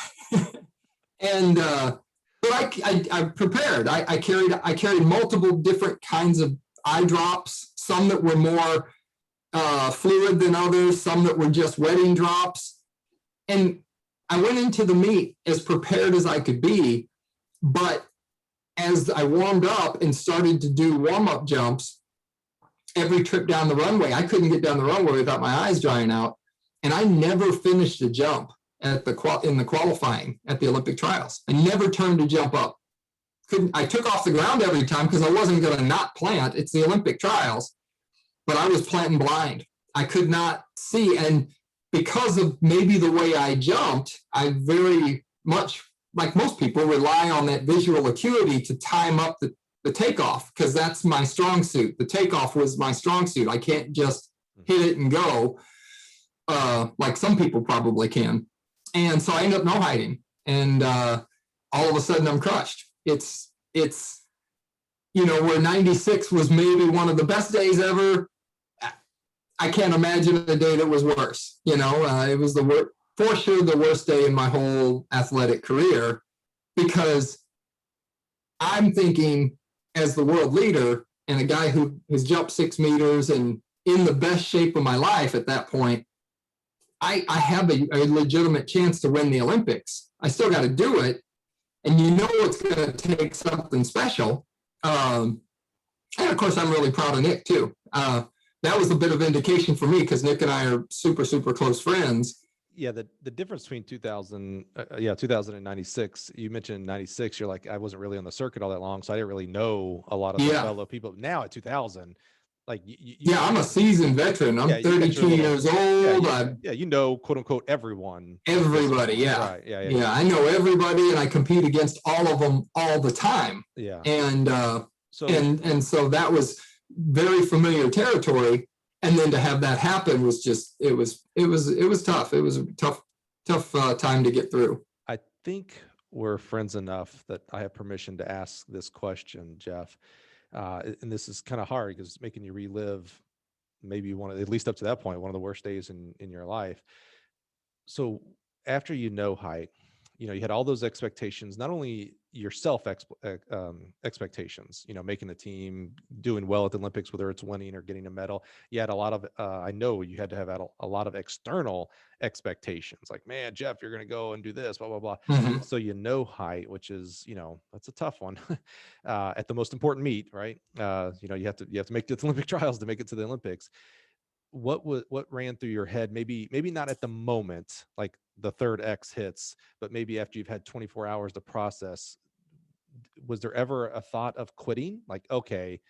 And but I prepared. I carried multiple different kinds of eye drops, some that were more fluid than others, some that were just wetting drops. And I went into the meet as prepared as I could be, but as I warmed up and started to do warm-up jumps, every trip down the runway, I couldn't get down the runway without my eyes drying out. And I never finished a jump in the qualifying at the Olympic trials. I never turned a jump up. I took off the ground every time because I wasn't going to not plant. It's the Olympic trials, but I was planting blind. I could not see. And because of maybe the way I jumped, I very much, like most people, rely on that visual acuity to time up the takeoff, because that's my strong suit. The takeoff was my strong suit. I can't just hit it and go like some people probably can. And so I ended up no hiding, and all of a sudden I'm crushed. It's where 96 was maybe one of the best days ever. I can't imagine a day that was worse. It was for sure the worst day in my whole athletic career, because I'm thinking, as the world leader and a guy who has jumped 6 meters and in the best shape of my life at that point, I have a legitimate chance to win the Olympics. I still got to do it. And it's going to take something special. And of course, I'm really proud of Nick too. That was a bit of indication for me, because Nick and I are super, super close friends.
Yeah, the difference between 2000 and 96, you mentioned 96, you're like, I wasn't really on the circuit all that long, so I didn't really know a lot of the fellow people. Now at 2000, like
I'm a seasoned veteran. I'm 32 years old.
Quote unquote everyone.
Everybody, yeah.
Right. Yeah.
I know everybody, and I compete against all of them all the time.
Yeah.
And so that was very familiar territory. And then to have that happen was just, it was tough. It was a tough time to get through.
I think we're friends enough that I have permission to ask this question, Jeff. And this is kind of hard because it's making you relive maybe at least up to that point, one of the worst days in your life. So after height, you had all those expectations, not only yourself expectations, making the team, doing well at the Olympics, whether it's winning or getting a medal. You had a lot of, I know you had to have a lot of external expectations, like, man, Jeff, you're going to go and do this, blah, blah, blah.
Mm-hmm.
So, height, which is, that's a tough one at the most important meet, right? You have to make it to the Olympic trials to make it to the Olympics. What ran through your head? Maybe not at the moment, like the third X hits, but maybe after you've had 24 hours to process. Was there ever a thought of quitting? Like, okay,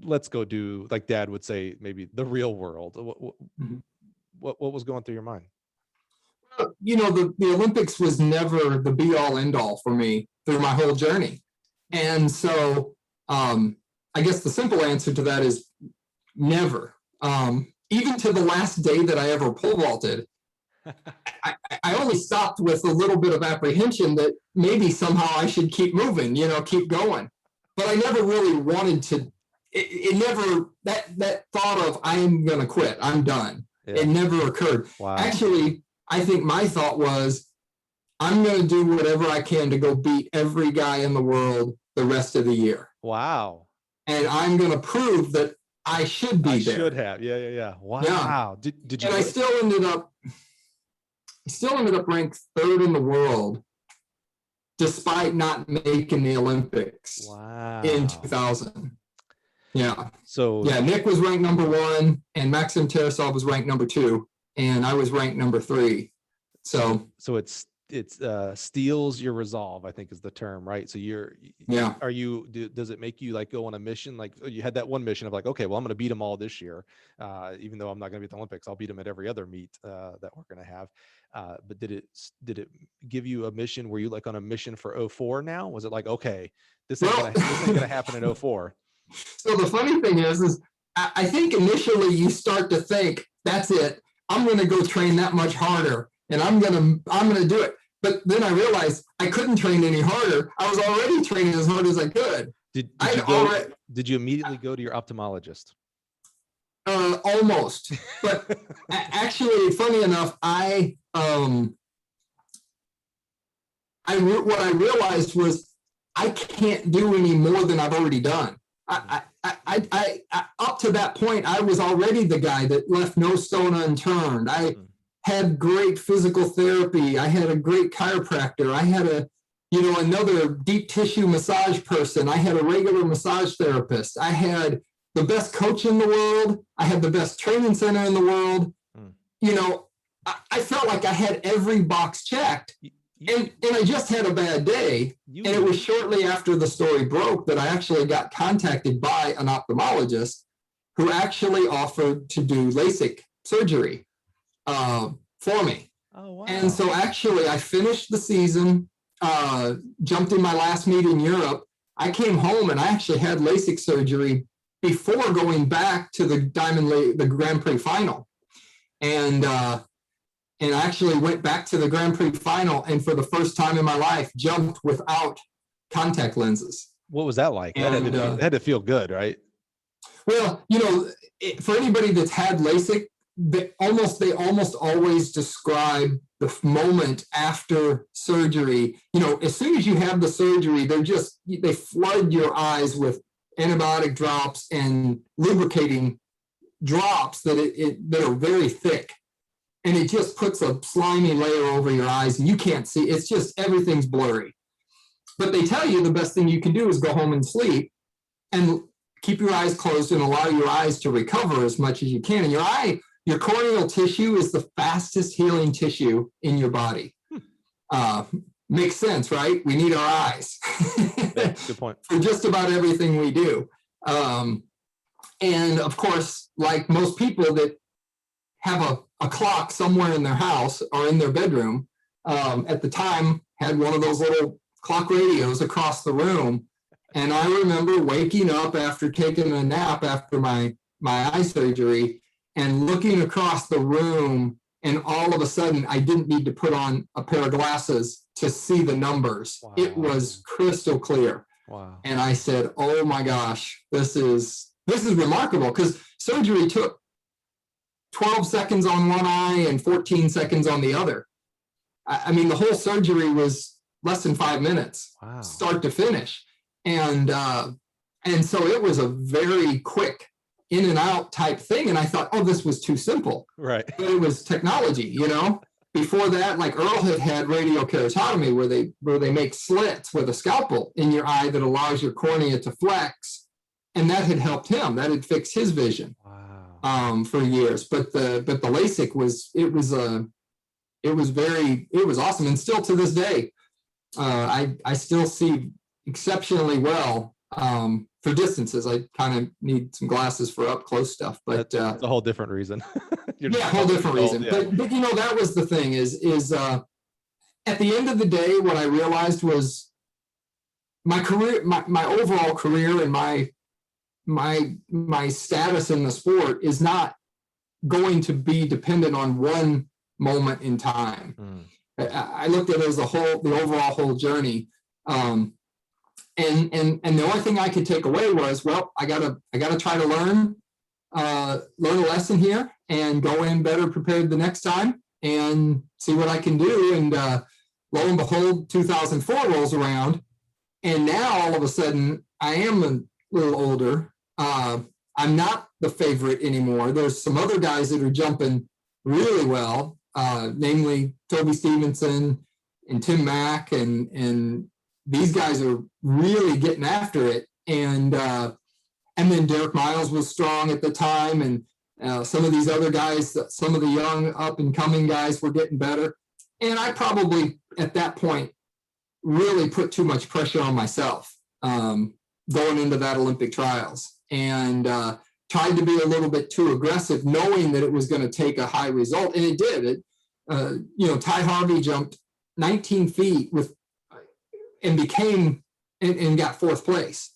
let's go do, like Dad would say, maybe the real world. What was going through your mind?
The Olympics was never the be all end all for me through my whole journey. And so I guess the simple answer to that is never. Even to the last day that I ever pole vaulted, I only stopped with a little bit of apprehension that maybe somehow I should keep moving, keep going. But I never really wanted to, it never, that thought of I'm going to quit, I'm done. Yeah. It never occurred.
Wow.
Actually, I think my thought was, I'm going to do whatever I can to go beat every guy in the world the rest of the year.
Wow.
And I'm going to prove that I should be there.
Should have. Yeah. Wow. Yeah. Did you?
And I still ended up ranked 3rd in the world, despite not making the Olympics.
Wow.
In 2000. Yeah.
So
Nick was ranked number 1, and Maxim Tarasov was ranked number 2. and I was ranked number 3. So
it's steals your resolve, I think is the term, right? So
yeah.
Does it make you like go on a mission? Like you had that one mission of like, okay, well, I'm going to beat them all this year. Even though I'm not going to be at the Olympics, I'll beat them at every other meet that we're going to have. But did it give you a mission? Were you like on a mission for 04 now? Was it like, okay, this ain't gonna happen in 04?
So the funny thing is I think initially you start to think, that's it. I'm going to go train that much harder, and I'm going to do it. But then I realized I couldn't train any harder. I was already training as hard as I could.
Did you immediately go to your ophthalmologist?
Almost. But actually, funny enough, what I realized was I can't do any more than I've already done. I up to that point, I was already the guy that left no stone unturned. I had great physical therapy. I had a great chiropractor. I had another deep tissue massage person. I had a regular massage therapist. I had the best coach in the world. I had the best training center in the world. I felt like I had every box checked. And I just had a bad day. And it was shortly after the story broke that I actually got contacted by an ophthalmologist who actually offered to do Lasik surgery for me.
Oh, wow.
And so actually I finished the season, jumped in my last meet in Europe. I came home and I actually had Lasik surgery before going back to the Grand Prix final. And I actually went back to the Grand Prix final, and for the first time in my life, jumped without contact lenses.
What was that like? That had to feel good, right?
Well, for anybody that's had LASIK, they almost always describe the moment after surgery. As soon as you have the surgery, they flood your eyes with antibiotic drops and lubricating drops that are very thick. And it just puts a slimy layer over your eyes and you can't see. It's just, everything's blurry. But they tell you the best thing you can do is go home and sleep and keep your eyes closed and allow your eyes to recover as much as you can. And your corneal tissue is the fastest healing tissue in your body. Makes sense, right? We need our eyes.
Yeah, good point.
For just about everything we do. And of course, like most people that have a clock somewhere in their house or in their bedroom, at the time had one of those little clock radios across the room. And I remember waking up after taking a nap after my eye surgery and looking across the room, and all of a sudden I didn't need to put on a pair of glasses to see the numbers. Wow. It was crystal clear.
Wow. And
I said, oh my gosh, this is remarkable, because surgery took 12 seconds on one eye and 14 seconds on the other. I mean, the whole surgery was less than 5 minutes, wow, start to finish. And so it was a very quick in and out type thing. And I thought, oh, this was too simple.
Right.
But it was technology, Before that, like Earl had radiokeratotomy, where they make slits with a scalpel in your eye that allows your cornea to flex. And that had helped him. That had fixed his vision. Wow. For years. But the LASIK was awesome. And still to this day, I still see exceptionally well for distances. I kind of need some glasses for up close stuff, but
that's a whole different reason.
Yeah, whole different reason. Yeah. But that was the thing is at the end of the day, what I realized was my career, my overall career, and my status in the sport is not going to be dependent on one moment in time. I looked at it as the overall whole journey. And the only thing I could take away was, well, I gotta try to learn a lesson here and go in better prepared the next time and see what I can do. And lo and behold, 2004 rolls around, and now all of a sudden I am a little older. I'm not the favorite anymore. There's some other guys that are jumping really well, namely Toby Stevenson and Tim Mack, and these guys are really getting after it. And then Derek Miles was strong at the time, and Some of these other guys, some of the young up and coming guys were getting better. And I probably at that point really put too much pressure on myself going into that Olympic trials, and tried to be a little bit too aggressive, knowing that it was going to take a high result. And it did. Ty Harvey jumped 19 feet and got fourth place.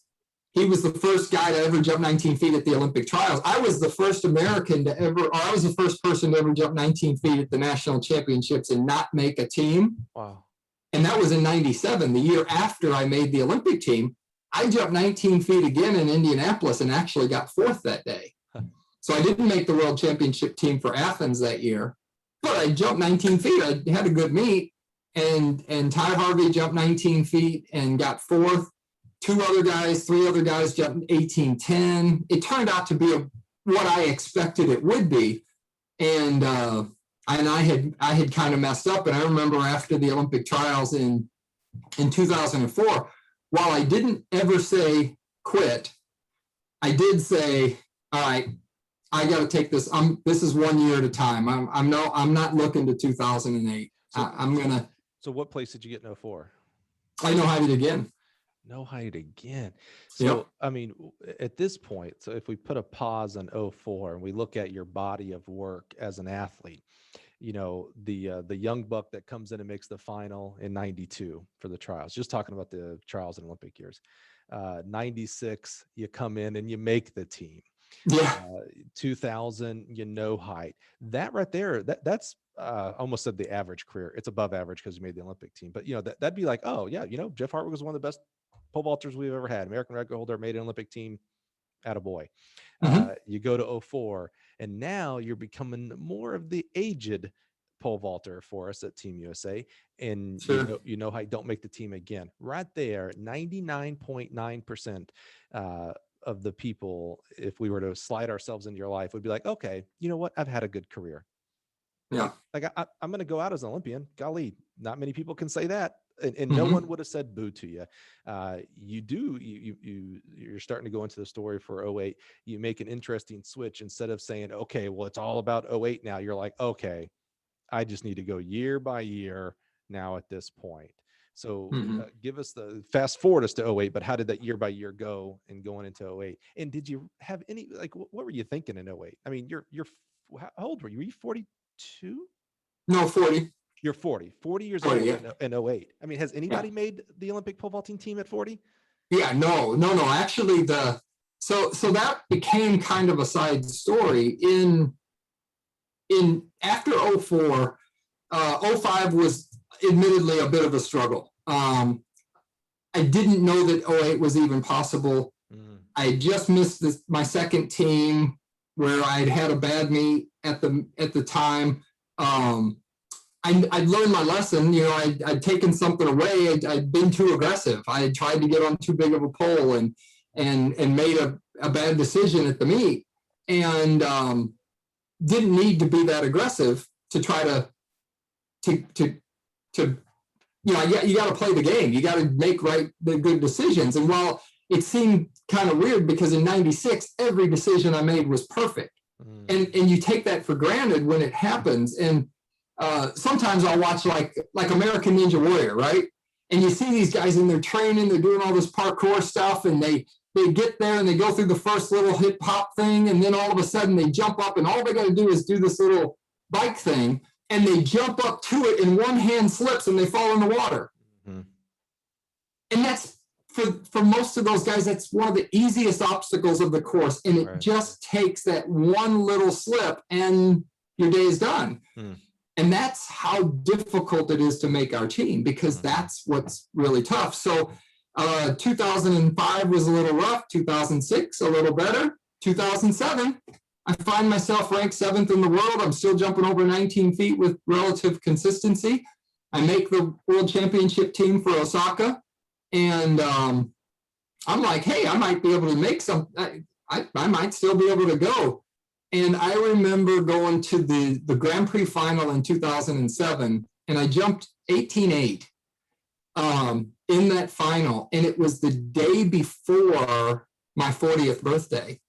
He was the first guy to ever jump 19 feet at the Olympic trials. I was the first American I was the first person to ever jump 19 feet at the national championships and not make a team.
Wow.
And that was in 97, the year after I made the Olympic team. I jumped 19 feet again in Indianapolis and actually got fourth that day. So I didn't make the world championship team for Athens that year, but I jumped 19 feet. I had a good meet, and Ty Harvey jumped 19 feet and got fourth. Three other guys jumped 18:10. It turned out to be what I expected it would be. And I had kind of messed up. And I remember after the Olympic trials in 2004, while I didn't ever say quit, I did say, all right, I got to take this. This is 1 year at a time. I'm not looking to 2008.
So what place did you get in 04?
I no height again.
No height again. So,
Yep.
I mean, at this point, so if we put a pause on 04 and we look at your body of work as an athlete, the young buck that comes in and makes the final in 92 for the trials, just talking about the trials and Olympic years, 96, you come in and you make the team.
Yeah.
2000, height. That right there, that's almost said the average career. It's above average because you made the Olympic team. But, that'd be like, oh, yeah, Jeff Hartwig was one of the best pole vaulters we've ever had. American record holder, made an Olympic team. Attaboy.
Mhm.
You go to 04, and now you're becoming more of the aged pole vaulter for us at Team USA. And
Sure.
how don't make the team again. Right there, 99.9% of the people, if we were to slide ourselves into your life, would be like, okay, you know what? I've had a good career.
Yeah.
Like I'm going to go out as an Olympian. Golly, not many people can say that. And no one would have said boo to you. You're starting to go into the story for 08. You make an interesting switch. Instead of saying, okay, well, it's all about 08 now. You're like, okay, I just need to go year by year now at this point. So give us the fast forward us to 08, but how did that year by year go and going into 08? And did you have any, like, what were you thinking in 08? I mean, how old were you? Were you 42?
No, 40.
You're 40 years
40,
old
yeah.
in 08. I mean, has anybody made the Olympic pole vaulting team at 40?
Yeah, no. Actually, so that became kind of a side story in after 04. 05 was admittedly a bit of a struggle. I didn't know that 08 was even possible. I just missed my second team where I'd had a bad meet at the time. I'd learned my lesson. I'd taken something away. I'd been too aggressive. I had tried to get on too big of a pole and made a bad decision at the meet, and didn't need to be that aggressive to try to you got to play the game. You got to make the good decisions. And while it seemed kind of weird because in 96, every decision I made was perfect. And you take that for granted when it happens. And sometimes I'll watch like American Ninja Warrior, right? And you see these guys in their training, they're doing all this parkour stuff, and they get there and they go through the first little hip hop thing, and then all of a sudden they jump up and all they got to do is do this little bike thing, and they jump up to it and one hand slips and they fall in the water. And that's for most of those guys, that's one of the easiest obstacles of the course. And it just takes that one little slip and your day is done. And that's how difficult it is to make our team, because that's what's really tough. So 2005 was a little rough, 2006 a little better, 2007 I find myself ranked 7th in the world. I'm still jumping over 19 feet with relative consistency. I make the world championship team for Osaka, and I'm like, hey, I might be able to make some, I might still be able to go. And I remember going to the Grand Prix final in 2007, and I jumped 18.8 in that final. And it was the day before my 40th birthday.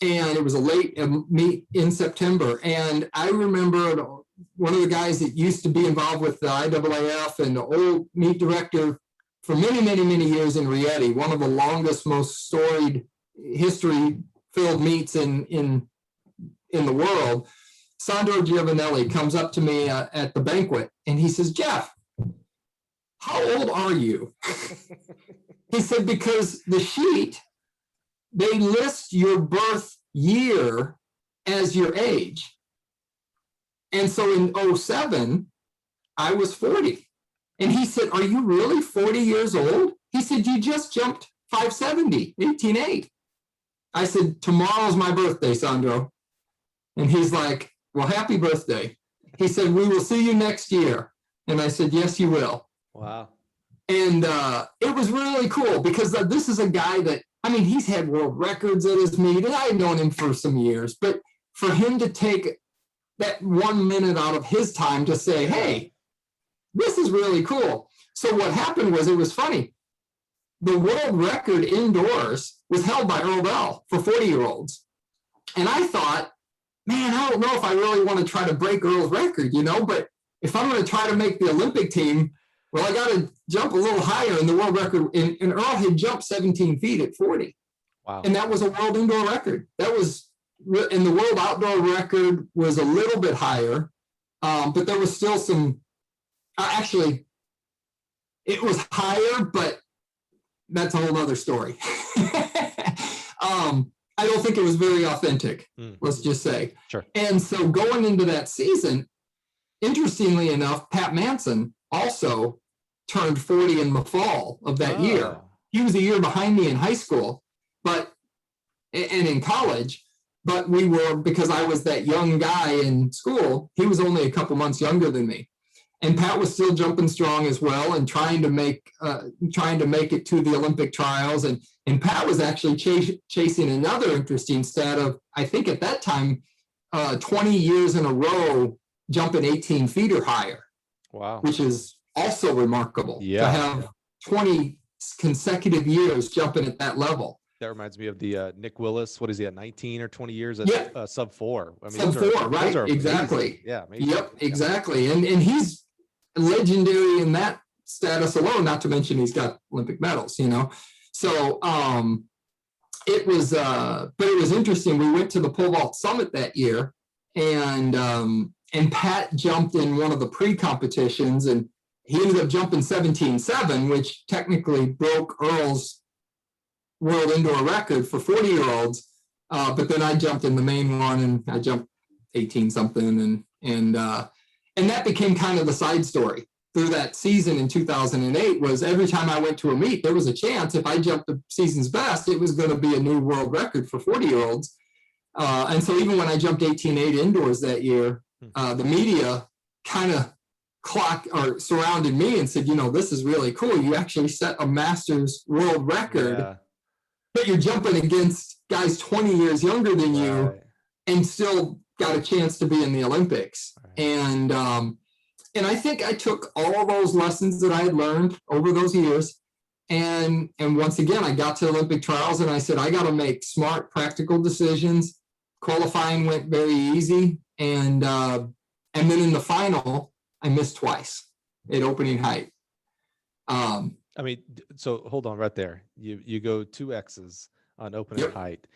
and it was a late meet in September. And I remember one of the guys that used to be involved with the IAAF and the old meet director for many, many, many years in Rieti, one of the longest, most storied history-filled meets in the world. Sandro Giovanelli comes up to me at the banquet, and he says, "Jeff, how old are you?" He said, "Because the sheet, they list your birth year as your age. And so in 07, I was 40. And he said, "Are you really 40 years old?" He said, "You just jumped 570, 18.8. I said, "Tomorrow's my birthday, Sandro." And he's like, "Well, happy birthday." He said, "We will see you next year." And I said, "Yes, you will."
Wow.
And it was really cool because this is a guy that, I mean, he's had world records at his meet, and I had known him for some years, but for him to take that 1 minute out of his time to say, "Hey, this is really cool." So what happened was, it was funny. The world record indoors was held by Earl Bell for 40-year-olds. And I thought, man, I don't know if I really want to try to break Earl's record, but if I'm going to try to make the Olympic team, well, I got to jump a little higher in the world record. And Earl had jumped 17 feet at 40.
Wow.
And that was a world indoor record. That was, and the world outdoor record was a little bit higher, but there was still some, actually, it was higher, but that's a whole other story. I don't think it was very authentic, let's just say.
Sure.
And so going into that season, interestingly enough, Pat Manson also turned 40 in the fall of that year. He was a year behind me in high school, and in college, but because I was that young guy in school, he was only a couple months younger than me. And Pat was still jumping strong as well and trying to make it to the Olympic trials. And Pat was actually chasing another interesting stat of, I think at that time, 20 years in a row jumping 18 feet or higher.
Wow.
Which is also remarkable to have 20 consecutive years jumping at that level.
That reminds me of the Nick Willis. What is he at 19 or 20 years at sub 4? I mean,
sub 4, right? Exactly.
Amazing. Yeah. Amazing.
Yep. Exactly. And he's legendary in that status alone, not to mention he's got Olympic medals, So it was, but it was interesting. We went to the pole vault summit that year, and Pat jumped in one of the pre-competitions, and he ended up jumping 17.7, which technically broke Earl's world indoor record for 40-year-olds. But then I jumped in the main one, and I jumped 18 something, and that became kind of the side story through that season in 2008. Was every time I went to a meet, there was a chance if I jumped the season's best, it was going to be a new world record for 40-year-olds. And so even when I jumped 18.8 indoors that year, the media kind of surrounded me and said, "This is really cool. You actually set a Masters world record, but you're jumping against guys 20 years younger than you and still got a chance to be in the Olympics." And I think I took all of those lessons that I had learned over those years. And once again, I got to Olympic trials and I said, I got to make smart, practical decisions. Qualifying went very easy. And then in the final, I missed twice at opening height.
I mean, so hold on right there. You go 2 X's on opening height.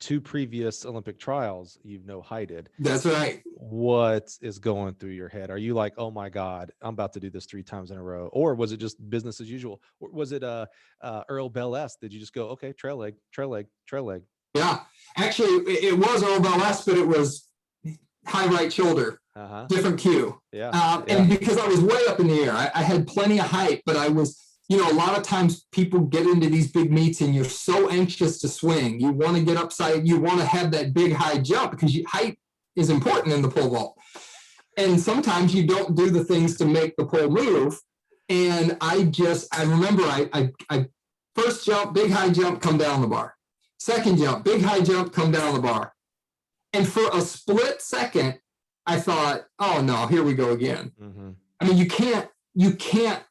2 previous Olympic trials, you've no heighted.
That's right.
What is going through your head? Are you like, "Oh my God, I'm about to do this 3 times in a row"? Or was it just business as usual? Or was it Earl Bell-esque? Did you just go, "Okay, trail leg, trail leg, trail leg"?
Yeah, actually it was Earl Bell-esque, but it was high right shoulder, different cue. And because I was way up in the air, I had plenty of height, but I was, a lot of times people get into these big meets and you're so anxious to swing. You want to get upside, you want to have that big high jump because height is important in the pole vault. And sometimes you don't do the things to make the pole move. And I remember I first jump, big high jump, come down the bar. Second jump, big high jump, come down the bar. And for a split second, I thought, "Oh no, here we go again." I mean, you can't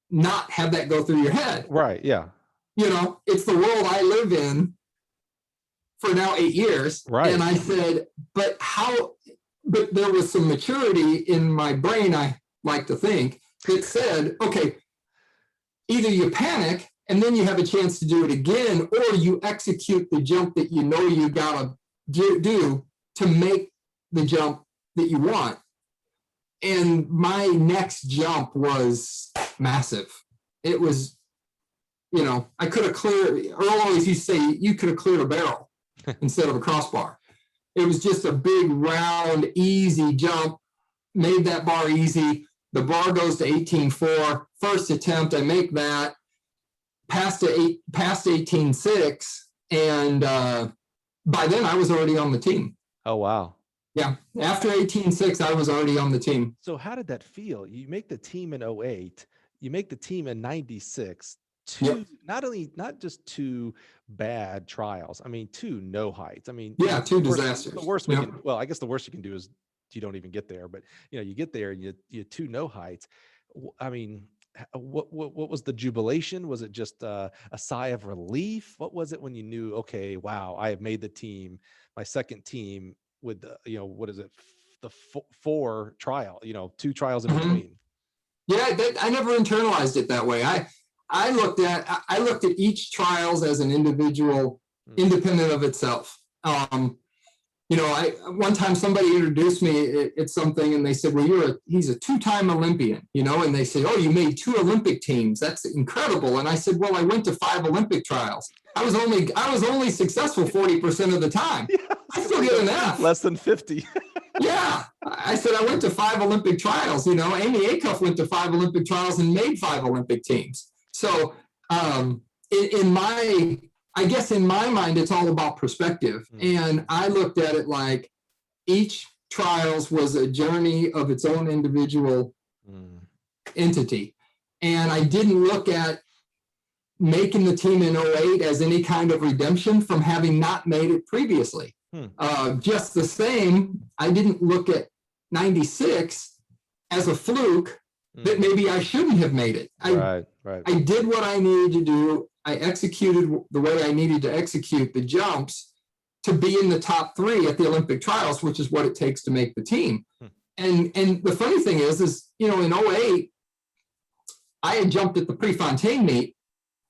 not have that go through your head.
Right. Yeah.
It's the world I live in. for now 8 years.
Right.
And I said, but there was some maturity in my brain, I like to think, that said, okay, either you panic and then you have a chance to do it again, or you execute the jump that you know you gotta do to make the jump that you want. And my next jump was massive. It was, I could have cleared, Earl always used to say, you could have cleared a barrel instead of a crossbar. It was just a big, round, easy jump, made that bar easy. The bar goes to 18.4. First attempt, I make that, past 18.6. And by then I was already on the team.
Oh, wow.
Yeah. After 18.6, I was already on the team.
So how did that feel? You make the team in 08, you make the team in 96, not just 2 bad trials. I mean, 2 no heights. I mean,
2 disasters.
The worst we can, well, I guess the worst you can do is you don't even get there, but you get there and you 2 no heights. I mean, what was the jubilation? Was it just a sigh of relief? What was it when you knew, okay, wow, I have made the team, my second team with the, what is it? The 4 trial, 2 trials in between.
Yeah. I never internalized it that way. I looked at each trials as an individual, independent of itself. One time somebody introduced me at something and they said, well, he's a 2-time Olympian, and they said, oh, you made 2 Olympic teams. That's incredible. And I said, well, I went to 5 Olympic trials. I was only successful 40% of the time.
Yeah,
I still get an F.
Less than 50. Yeah.
I said, I went to 5 Olympic trials. Amy Acuff went to 5 Olympic trials and made 5 Olympic teams. So I guess in my mind, it's all about perspective. And I looked at it like each trials was a journey of its own individual entity. And I didn't look at making the team in 08 as any kind of redemption from having not made it previously. Just the same, I didn't look at 96 as a fluke that maybe I shouldn't have made it.
Right.
I did what I needed to do. I executed the way I needed to execute the jumps to be in the top 3 at the Olympic trials, which is what it takes to make the team. And the funny thing is in 08, I had jumped at the Prefontaine meet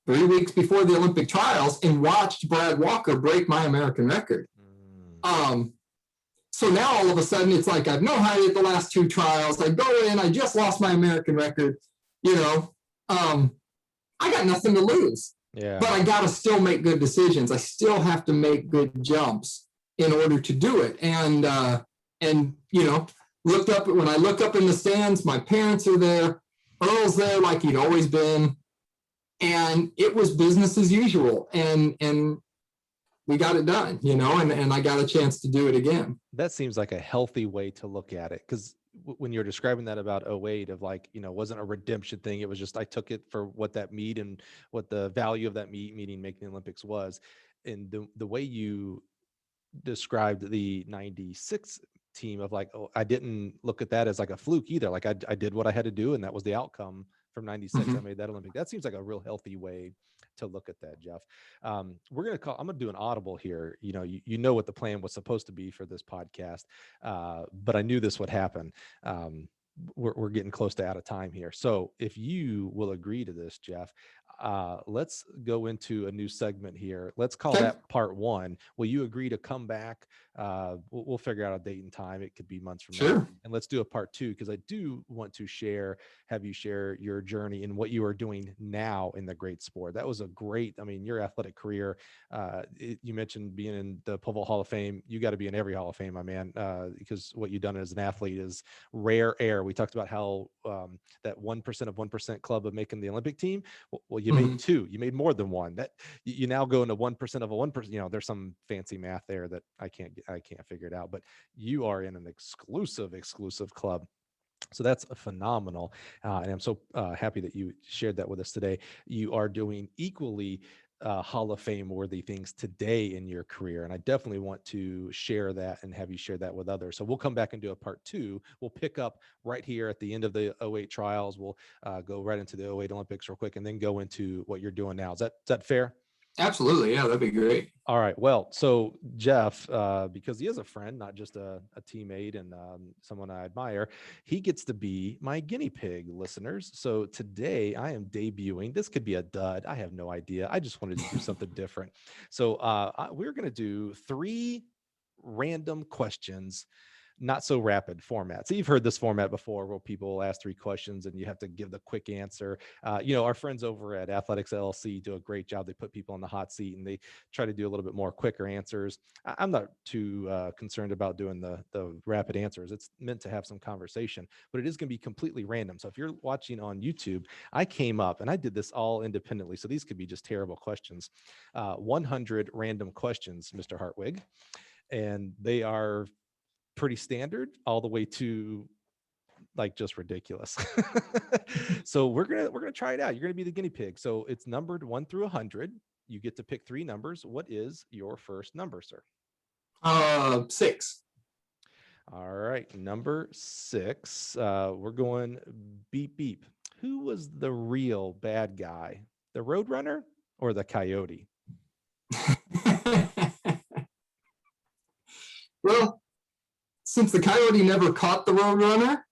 3 weeks before the Olympic trials and watched Brad Walker break my American record. So now all of a sudden it's like I've no height at the last 2 trials. I go in, I just lost my American record. I got nothing to lose. Yeah. But I got to still make good decisions. I still have to make good jumps in order to do it. And looked up, when I look up in the stands, my parents are there. Earl's there like he'd always been. And it was business as usual. And we got it done, and I got a chance to do it again.
That seems like a healthy way to look at it. Because when you're describing that about 08 of like, wasn't a redemption thing. It was just, I took it for what that meet and what the value of that meeting making the Olympics was. And the way you described the 96 team of like, oh, I didn't look at that as like a fluke either. Like I did what I had to do and that was the outcome from 96. I made that Olympic. That seems like a real healthy way to look at that, Jeff. I'm going to do an audible here. You know what the plan was supposed to be for this podcast, but I knew this would happen. We're getting close to out of time here. So if you will agree to this, Jeff, let's go into a new segment here. Let's call that part 1. Will you agree to come back? We'll figure out a date and time. It could be months from now. And let's do a part 2, because I do want to have you share your journey and what you are doing now in the great sport. That was a great, your athletic career. You mentioned being in the Pole Vault Hall of Fame. You got to be in every Hall of Fame, my man, because what you've done as an athlete is rare air. We talked about how that 1% of 1% club of making the Olympic team. Well, you made 2. You made more than 1. That you now go into 1% of a 1%. There's some fancy math there that I can't figure it out. But you are in an exclusive club. So that's phenomenal. And I'm so happy that you shared that with us today. You are doing equally Hall of Fame worthy things today in your career. And I definitely want to share that and have you share that with others. So we'll come back and do a part 2. We'll pick up right here at the end of the 08 trials. We'll go right into the 08 Olympics real quick and then go into what you're doing now. Is that fair?
Absolutely. Yeah, that'd be great.
All right. Well, so Jeff, because he is a friend, not just a teammate and someone I admire, he gets to be my guinea pig, listeners. So today I am debuting. This could be a dud. I have no idea. I just wanted to do something different. So we're going to do 3 random questions, not so rapid format. So you've heard this format before where people will ask 3 questions and you have to give the quick answer. Our friends over at Athletics LLC do a great job. They put people on the hot seat and they try to do a little bit more quicker answers. I'm not too concerned about doing the rapid answers. It's meant to have some conversation, but it is going to be completely random. So if you're watching on YouTube, I came up and I did this all independently. So these could be just terrible questions. 100 random questions, Mr. Hartwig. And they are pretty standard all the way to like just ridiculous. So we're gonna try it out. You're gonna be the guinea pig. So it's numbered 1 through 100. You get to pick 3 numbers. What is your first number, sir?
6.
All right, number 6. We're going beep beep. Who was the real bad guy? The Roadrunner or the Coyote?
Well, since the Coyote never caught the Roadrunner,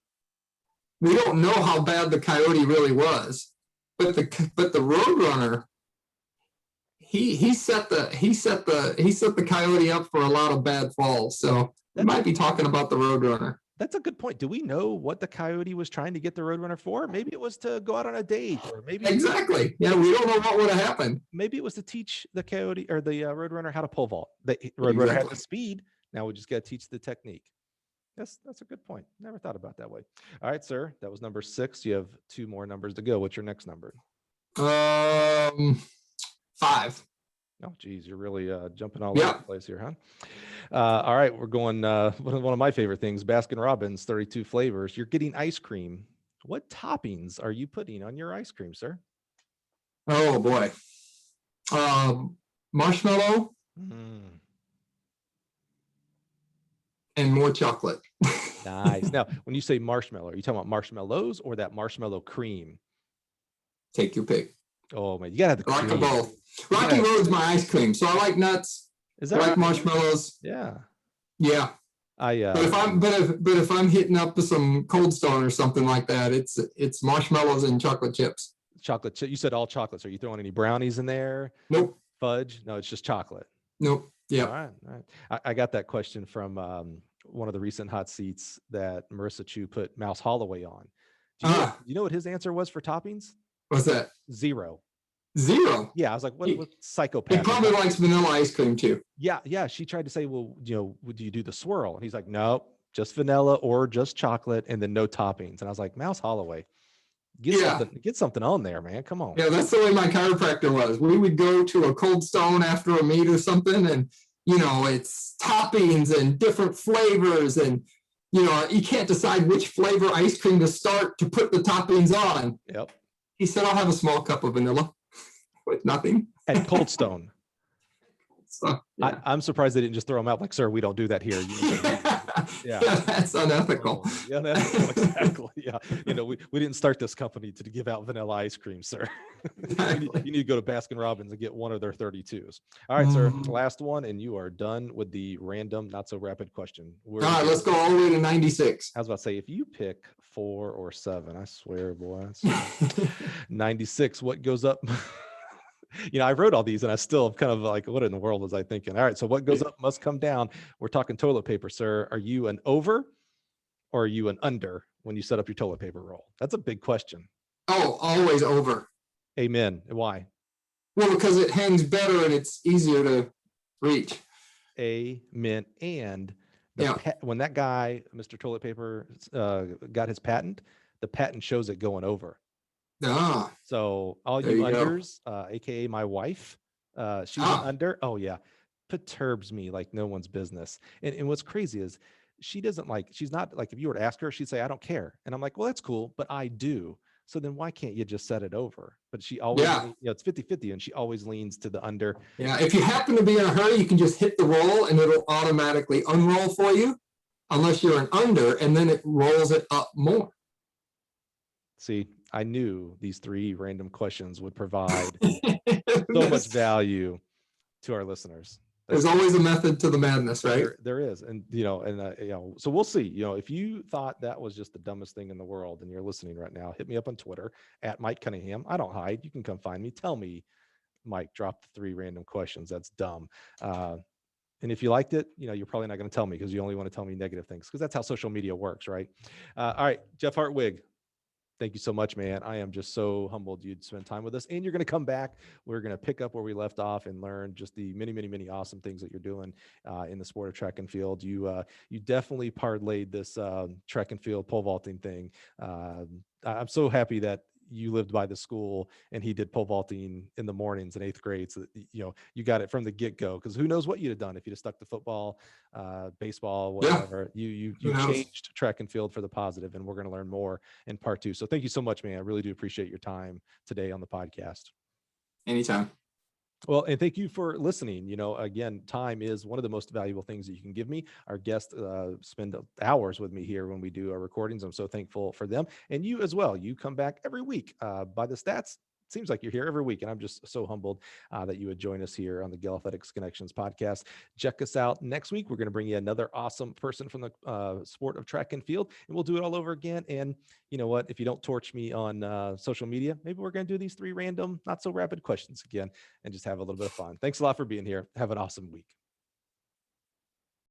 we don't know how bad the Coyote really was. But the Roadrunner, he set the Coyote up for a lot of bad falls. So we might be talking about the Roadrunner.
That's a good point. Do we know what the Coyote was trying to get the Roadrunner for? Maybe it was to go out on a date, or maybe
exactly. Yeah, we don't know what would have happened.
Maybe it was to teach the Coyote or the Roadrunner how to pole vault. The Roadrunner had the speed. Now we just got to teach the technique. That's a good point. Never thought about that way. All right, sir. That was number 6. You have 2 more numbers to go. What's your next number?
5.
Oh, geez, you're really jumping all over the place here, huh? All right, we're going one of my favorite things, Baskin Robbins, 32 flavors. You're getting ice cream. What toppings are you putting on your ice cream, sir?
Oh, boy. Marshmallow. And more chocolate.
Nice. Now, when you say marshmallow, are you talking about marshmallows or that marshmallow cream?
Take your pick.
Oh, man, you gotta have the cream.
Rock and roll. Rocky Road's my ice cream, so I like nuts.
Is that
I like marshmallows?
Yeah.
Yeah. But if I'm hitting up some Cold Stone or something like that, it's marshmallows and chocolate chips.
Chocolate chip. You said all chocolates. Are you throwing any brownies in there?
Nope.
Fudge? No, it's just chocolate.
Nope. Yeah.
All right. I got that question from one of the recent hot seats that Marissa Chu put Mouse Holloway on. Do you know what his answer was for toppings?
What's that?
0.
0?
Yeah, I was like, what psychopath?
He probably likes vanilla ice cream too.
Yeah. She tried to say, well, do you do the swirl? And he's like, no, just vanilla or just chocolate and then no toppings. And I was like, Mouse Holloway, get something on there, man. Come on.
Yeah, that's the way my chiropractor was. We would go to a Cold Stone after a meet or something, and it's toppings and different flavors, and you can't decide which flavor ice cream to start to put the toppings on.
Yep.
He said, I'll have a small cup of vanilla with nothing.
At Cold Stone.
So, yeah.
I'm surprised they didn't just throw them out like, sir, we don't do that here.
Yeah, that's unethical.
Yeah, exactly. Yeah. We didn't start this company to give out vanilla ice cream, sir.
Exactly.
You need to go to Baskin Robbins and get one of their 32s. All right, sir. Last one, and you are done with the random, not so rapid question.
All right, let's go all the way to 96.
I was about to say, if you pick 4 or 7, I swear, boy, 96, what goes up? I wrote all these and I still kind of like, what in the world was I thinking? All right. So what goes up must come down. We're talking toilet paper, sir. Are you an over or are you an under when you set up your toilet paper roll? That's a big question.
Oh, always over.
Amen. Why?
Well, because it hangs better and it's easier to reach.
Amen. And when that guy, Mr. Toilet Paper, got his patent, the patent shows it going over. So all you unders, aka my wife, she's an under. Oh yeah, perturbs me like no one's business. And what's crazy is she's not like, if you were to ask her, she'd say, I don't care. And I'm like, well, that's cool, but I do. So then why can't you just set it over? But she always, it's 50-50 and she always leans to the under.
Yeah. If you happen to be in a hurry, you can just hit the roll and it'll automatically unroll for you, unless you're an under, and then it rolls it up more.
See, I knew these 3 random questions would provide so much
There's,
value to our listeners.
there's always a method to the madness, right?
There is. And, so we'll see, if you thought that was just the dumbest thing in the world and you're listening right now, hit me up on Twitter at Mike Cunningham. I don't hide. You can come find me. Tell me, Mike, drop the 3 random questions. That's dumb. And if you liked it, you're probably not going to tell me because you only want to tell me negative things because that's how social media works, right? All right, Jeff Hartwig, thank you so much, man. I am just so humbled you'd spend time with us, and you're going to come back. We're going to pick up where we left off and learn just the many, many, many awesome things that you're doing in the sport of track and field. You definitely parlayed this track and field pole vaulting thing. I'm so happy that you lived by the school and he did pole vaulting in the mornings in 8th grade. So that, you got it from the get go, because who knows what you'd have done if you'd have stuck to football, baseball, whatever. You changed track and field for the positive, and we're going to learn more in part 2. So thank you so much, man. I really do appreciate your time today on the podcast.
Anytime.
Well, and thank you for listening. Again, time is one of the most valuable things that you can give me. Our guests spend hours with me here when we do our recordings. I'm so thankful for them. And you as well. You come back every week. By the stats, it seems like you're here every week. And I'm just so humbled that you would join us here on the Gill Athletics Connections podcast. Check us out next week. We're going to bring you another awesome person from the sport of track and field, and we'll do it all over again. And you know what? If you don't torch me on social media, maybe we're going to do these 3 random, not so rapid questions again and just have a little bit of fun. Thanks a lot for being here. Have an awesome week.